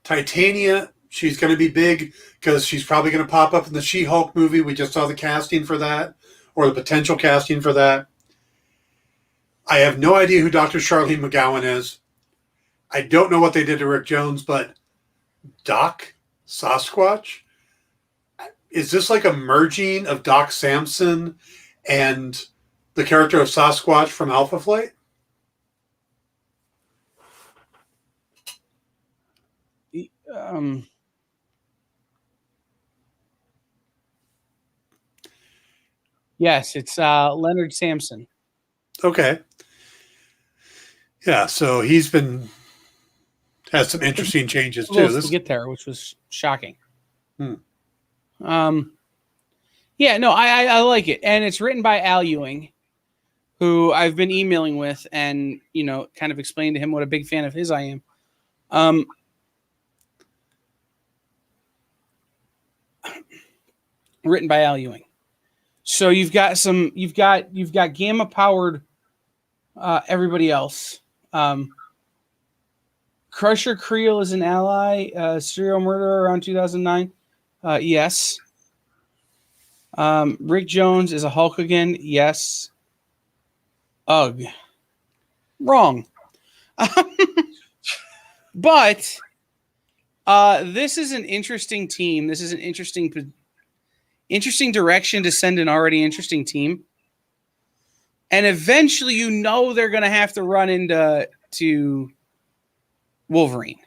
Titania. She's going to be big because she's probably going to pop up in the She-Hulk movie. We just saw the casting for that, or the potential casting for that. I have no idea who Dr. Charlene McGowan is. I don't know what they did to Rick Jones, but Doc Sasquatch? Is this like a merging of Doc Samson and the character of Sasquatch from Alpha Flight? Yes, it's Leonard Samson. Okay. Yeah, so he's has some interesting changes too. To get there, which was shocking. Yeah, Yeah, no, I like it, and it's written by Al Ewing, who I've been emailing with, and kind of explained to him what a big fan of his I am. Written by Al Ewing. So you've got gamma powered everybody else. Crusher Creel is an ally, serial murderer around 2009. Yes. Rick Jones is a Hulk again. Yes. Ugh. Wrong. But this is an interesting team. This is an interesting direction to send an already interesting team. And eventually, they're going to have to run into Wolverine.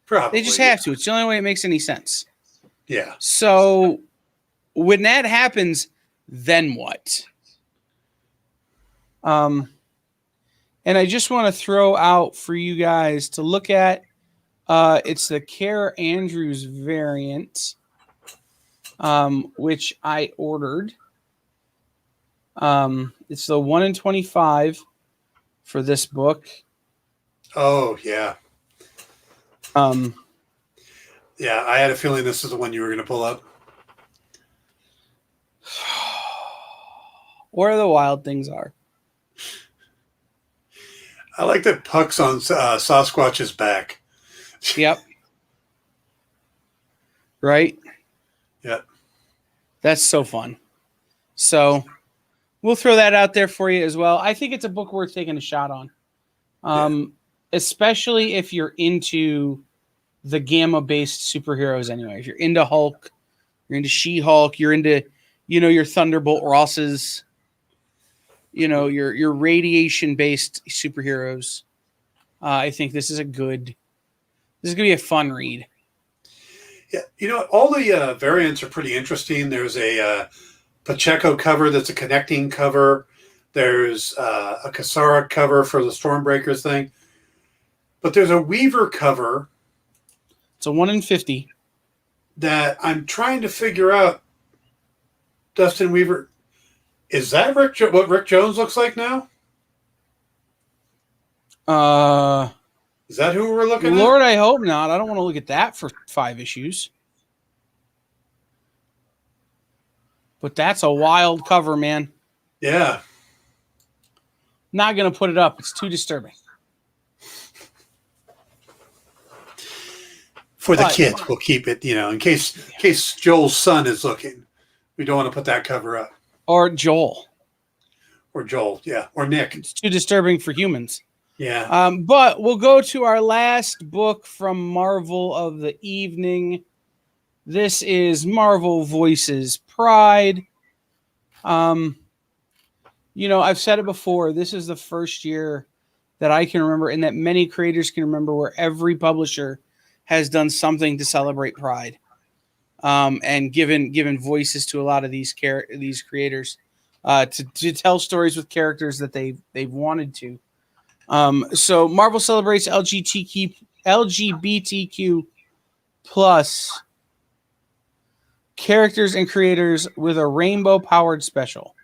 Probably. They just have to. It's the only way it makes any sense. Yeah. So when that happens, then what? And I just want to throw out for you guys to look at. It's the Kara Andrews variant, which I ordered. It's the 1 in 25 for this book. Oh, yeah. Yeah, I had a feeling this is the one you were going to pull up. Where the wild things are. I like that Puck's on Sasquatch's back. Yep. Right? Yep. That's so fun. So we'll throw that out there for you as well. I think it's a book worth taking a shot on. Especially if you're into the gamma-based superheroes anyway. If you're into Hulk, you're into She-Hulk, you're into, your Thunderbolt Rosses, your radiation-based superheroes. I think this is going to be a fun read. Yeah, all the variants are pretty interesting. There's a Pacheco cover that's a connecting cover. There's a Cassara cover for the Stormbreakers thing. But there's a Weaver cover. It's a 1 in 50. That I'm trying to figure out. Dustin Weaver, is that what Rick Jones looks like now? Is that who we're looking at? Lord, I hope not. I don't want to look at that for 5 issues. But that's a wild cover, man. Yeah. Not going to put it up. It's too disturbing. For the kids, we'll keep it, in case Joel's son is looking. We don't want to put that cover up. Or Joel. Or Joel, yeah. Or Nick. It's too disturbing for humans. Yeah. But we'll go to our last book from Marvel of the evening. This is Marvel Voices Pride. I've said it before. This is the first year that I can remember and that many creators can remember where every publisher has done something to celebrate Pride, and given voices to a lot of these creators to tell stories with characters that they've wanted to. So Marvel celebrates LGBTQ plus characters and creators with a rainbow-powered special.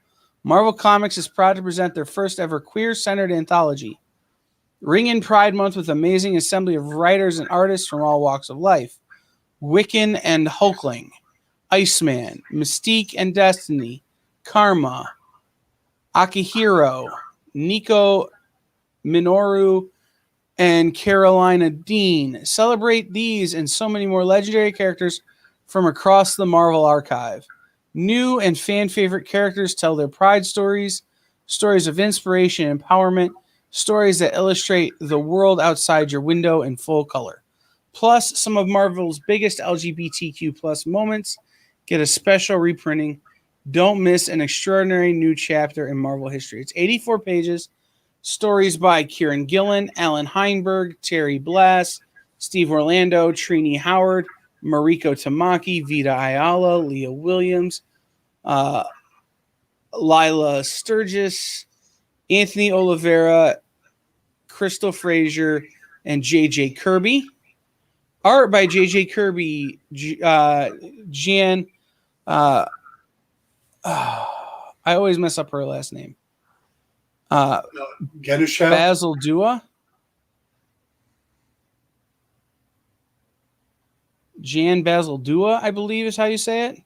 Marvel Comics is proud to present their first ever queer-centered anthology. Ring in Pride Month with amazing assembly of writers and artists from all walks of life. Wiccan and Hulkling, Iceman, Mystique and Destiny, Karma, Akihiro, Nico Minoru, and Carolina Dean. Celebrate these and so many more legendary characters from across the Marvel archive. New and fan-favorite characters tell their pride stories, stories of inspiration and empowerment, stories that illustrate the world outside your window in full color. Plus, some of Marvel's biggest LGBTQ plus moments get a special reprinting. Don't miss an extraordinary new chapter in Marvel history. It's 84 pages. Stories by Kieran Gillen, Alan Heinberg, Terry Blass, Steve Orlando, Trini Howard, Mariko Tamaki, Vita Ayala, Leah Williams, Lila Sturgis, Anthony Oliveira, Crystal Frazier, and J.J. Kirby. Art by J.J. Kirby, Jan I always mess up her last name. Ganusha. Basil Dua. Jan Basil Dua, I believe is how you say it.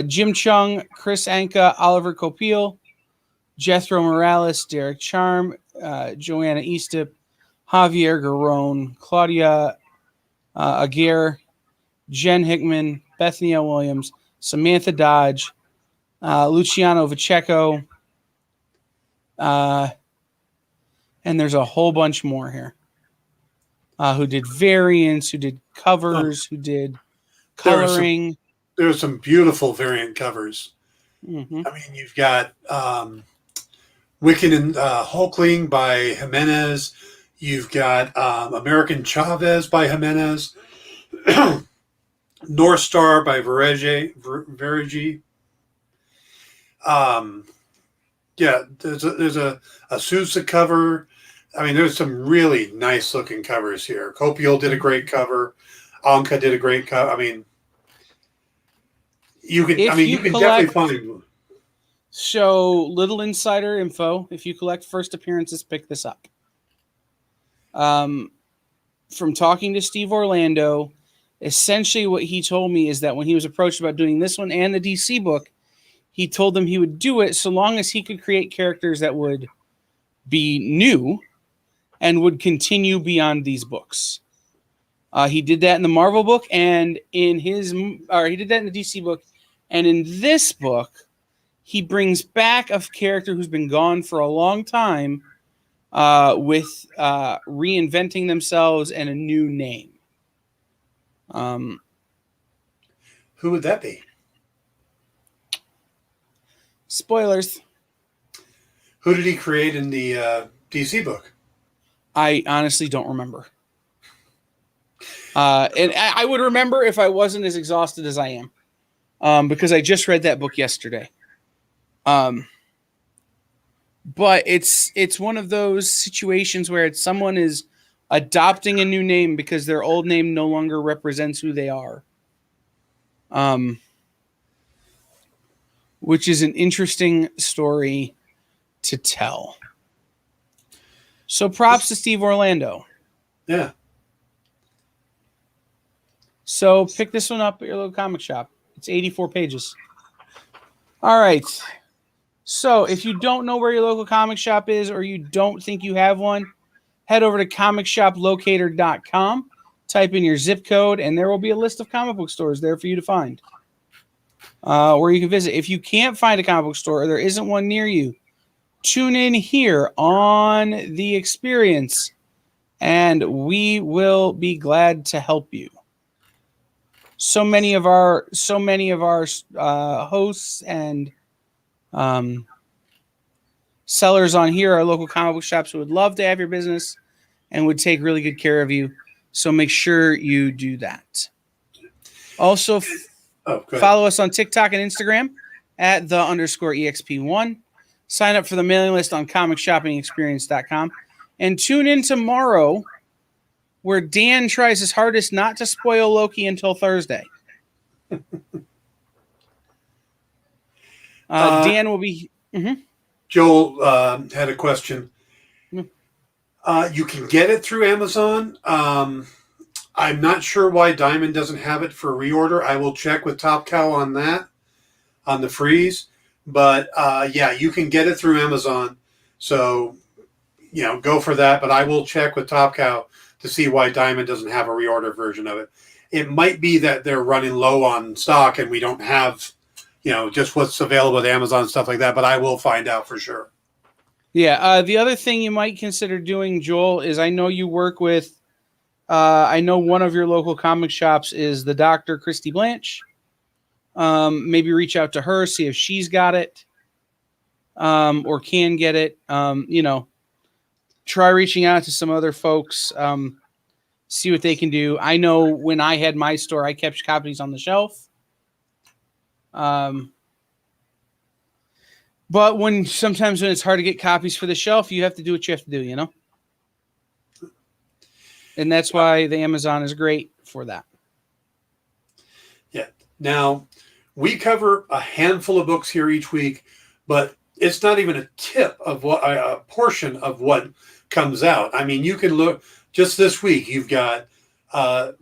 Jim Chung, Chris Anka, Oliver Copiel, Jethro Morales, Derek Charm, Joanna Eastip, Javier Garone, Claudia Aguirre, Jen Hickman, Bethany L. Williams, Samantha Dodge, Luciano Vicheco, and there's a whole bunch more here who did variants, who did covers, who did coloring. There are some beautiful variant covers. Mm-hmm. I mean, you've got Wiccan and Hulkling by Jimenez. You've got American Chavez by Jimenez. North Star by Verege. Yeah, there's a Sousa cover. I mean, there's some really nice looking covers here. Copiel did a great cover. Anka did a great cover. I mean, you can definitely find. So, little insider info. If you collect first appearances, pick this up. From talking to Steve Orlando, essentially what he told me is that when he was approached about doing this one and the DC book, he told them he would do it so long as he could create characters that would be new and would continue beyond these books. He did that in the Marvel book and he did that in the DC book. And in this book, he brings back a character who's been gone for a long time with reinventing themselves and a new name. Who would that be? Spoilers. Who did he create in the DC book? I honestly don't remember. And I would remember if I wasn't as exhausted as I am, because I just read that book yesterday. But it's one of those situations where someone is adopting a new name because their old name no longer represents who they are. Which is an interesting story to tell. So props to Steve Orlando. Yeah. So pick this one up at your local comic shop. It's 84 pages. All right. So if you don't know where your local comic shop is or you don't think you have one, head over to comicshoplocator.com, type in your zip code, and there will be a list of comic book stores there for you to find. Where you can visit. If you can't find a comic book store or there isn't one near you, tune in here on The Experience, and we will be glad to help you. So many of our hosts and sellers on here are local comic book shops who would love to have your business and would take really good care of you. So make sure you do that. Also, follow us on TikTok and Instagram at @the_EXP1. Sign up for the mailing list on comicshoppingexperience.com. And tune in tomorrow where Dan tries his hardest not to spoil Loki until Thursday. Dan will be... Mm-hmm. Joel had a question. You can get it through Amazon. I'm not sure why Diamond doesn't have it for reorder. I will check with Top Cow on that, on the freeze. But yeah, you can get it through Amazon. So, go for that. But I will check with Top Cow to see why Diamond doesn't have a reorder version of it. It might be that they're running low on stock and we don't have, just what's available at Amazon, stuff like that. But I will find out for sure. Yeah. The other thing you might consider doing, Joel, is I know you work with, I know one of your local comic shops is the Dr. Christy Blanche. Maybe reach out to her, see if she's got it or can get it. Try reaching out to some other folks, see what they can do. I know when I had my store, I kept copies on the shelf. But sometimes when it's hard to get copies for the shelf, you have to do what you have to do, And that's why the Amazon is great for that. Yeah. Now, we cover a handful of books here each week, but it's not even a tip of what a portion of what comes out. I mean, you can look just this week. You've got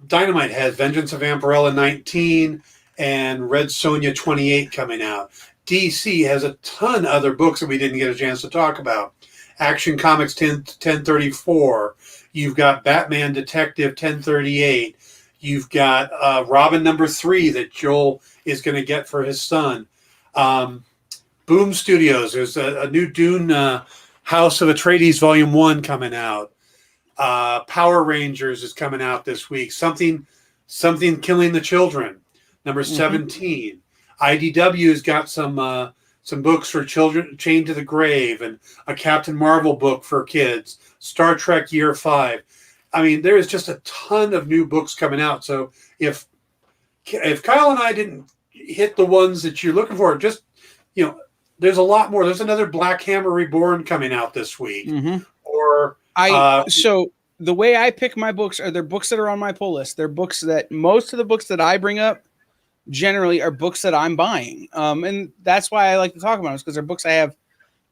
Dynamite has Vengeance of Vampirella 19 and Red Sonja 28 coming out. DC has a ton of other books that we didn't get a chance to talk about. Action Comics 1034. You've got Batman Detective 1038. You've got Robin #3 that Joel is going to get for his son. Boom Studios, there's a new Dune House of Atreides Volume 1 coming out. Power Rangers is coming out this week. Something Killing the Children, number 17. IDW has got some books for children, Chained to the Grave, and a Captain Marvel book for kids. Star Trek Year 5. I mean, there is just a ton of new books coming out. So if Kyle and I didn't hit the ones that you're looking for, just, there's a lot more. There's another Black Hammer Reborn coming out this week. Or so the way I pick my books are they're books that are on my pull list. They're books that most of the books that I bring up generally are books that I'm buying. And that's why I like to talk about them, because they're books I have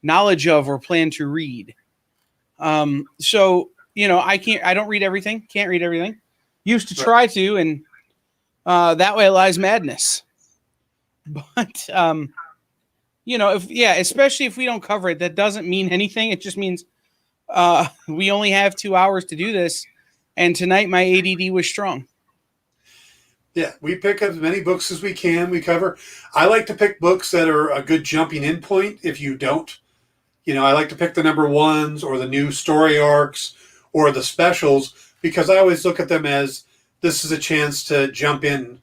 knowledge of or plan to read. So, I don't read everything. Can't read everything. Used to try to, and that way lies madness. But, especially if we don't cover it, that doesn't mean anything. It just means we only have 2 hours to do this. And tonight my ADD was strong. Yeah, we pick up as many books as we can. We cover. I like to pick books that are a good jumping in point if you don't. I like to pick the number ones or the new story arcs or the specials, because I always look at them as this is a chance to jump in,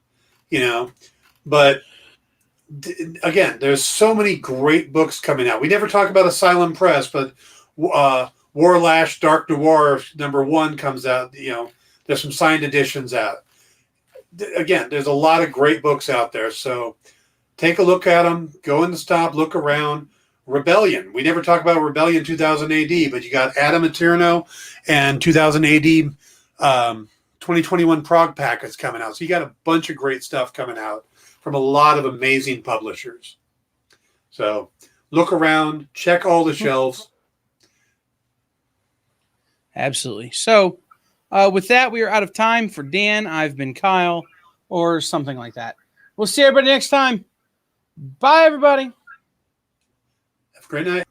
But again, there's so many great books coming out. We never talk about Asylum Press, but Warlash Dark Noir #1 comes out. There's some signed editions out. Again, there's a lot of great books out there. So take a look at them. Go in the stop, look around. Rebellion. We never talk about Rebellion 2000 AD, but you got Adam Eterno and 2000 AD 2021 Prague Packets coming out. So you got a bunch of great stuff coming out from a lot of amazing publishers. So look around, check all the shelves. Absolutely. So with that, we are out of time. For Dan, I've been Kyle, or something like that. We'll see everybody next time. Bye, everybody. Have a great night.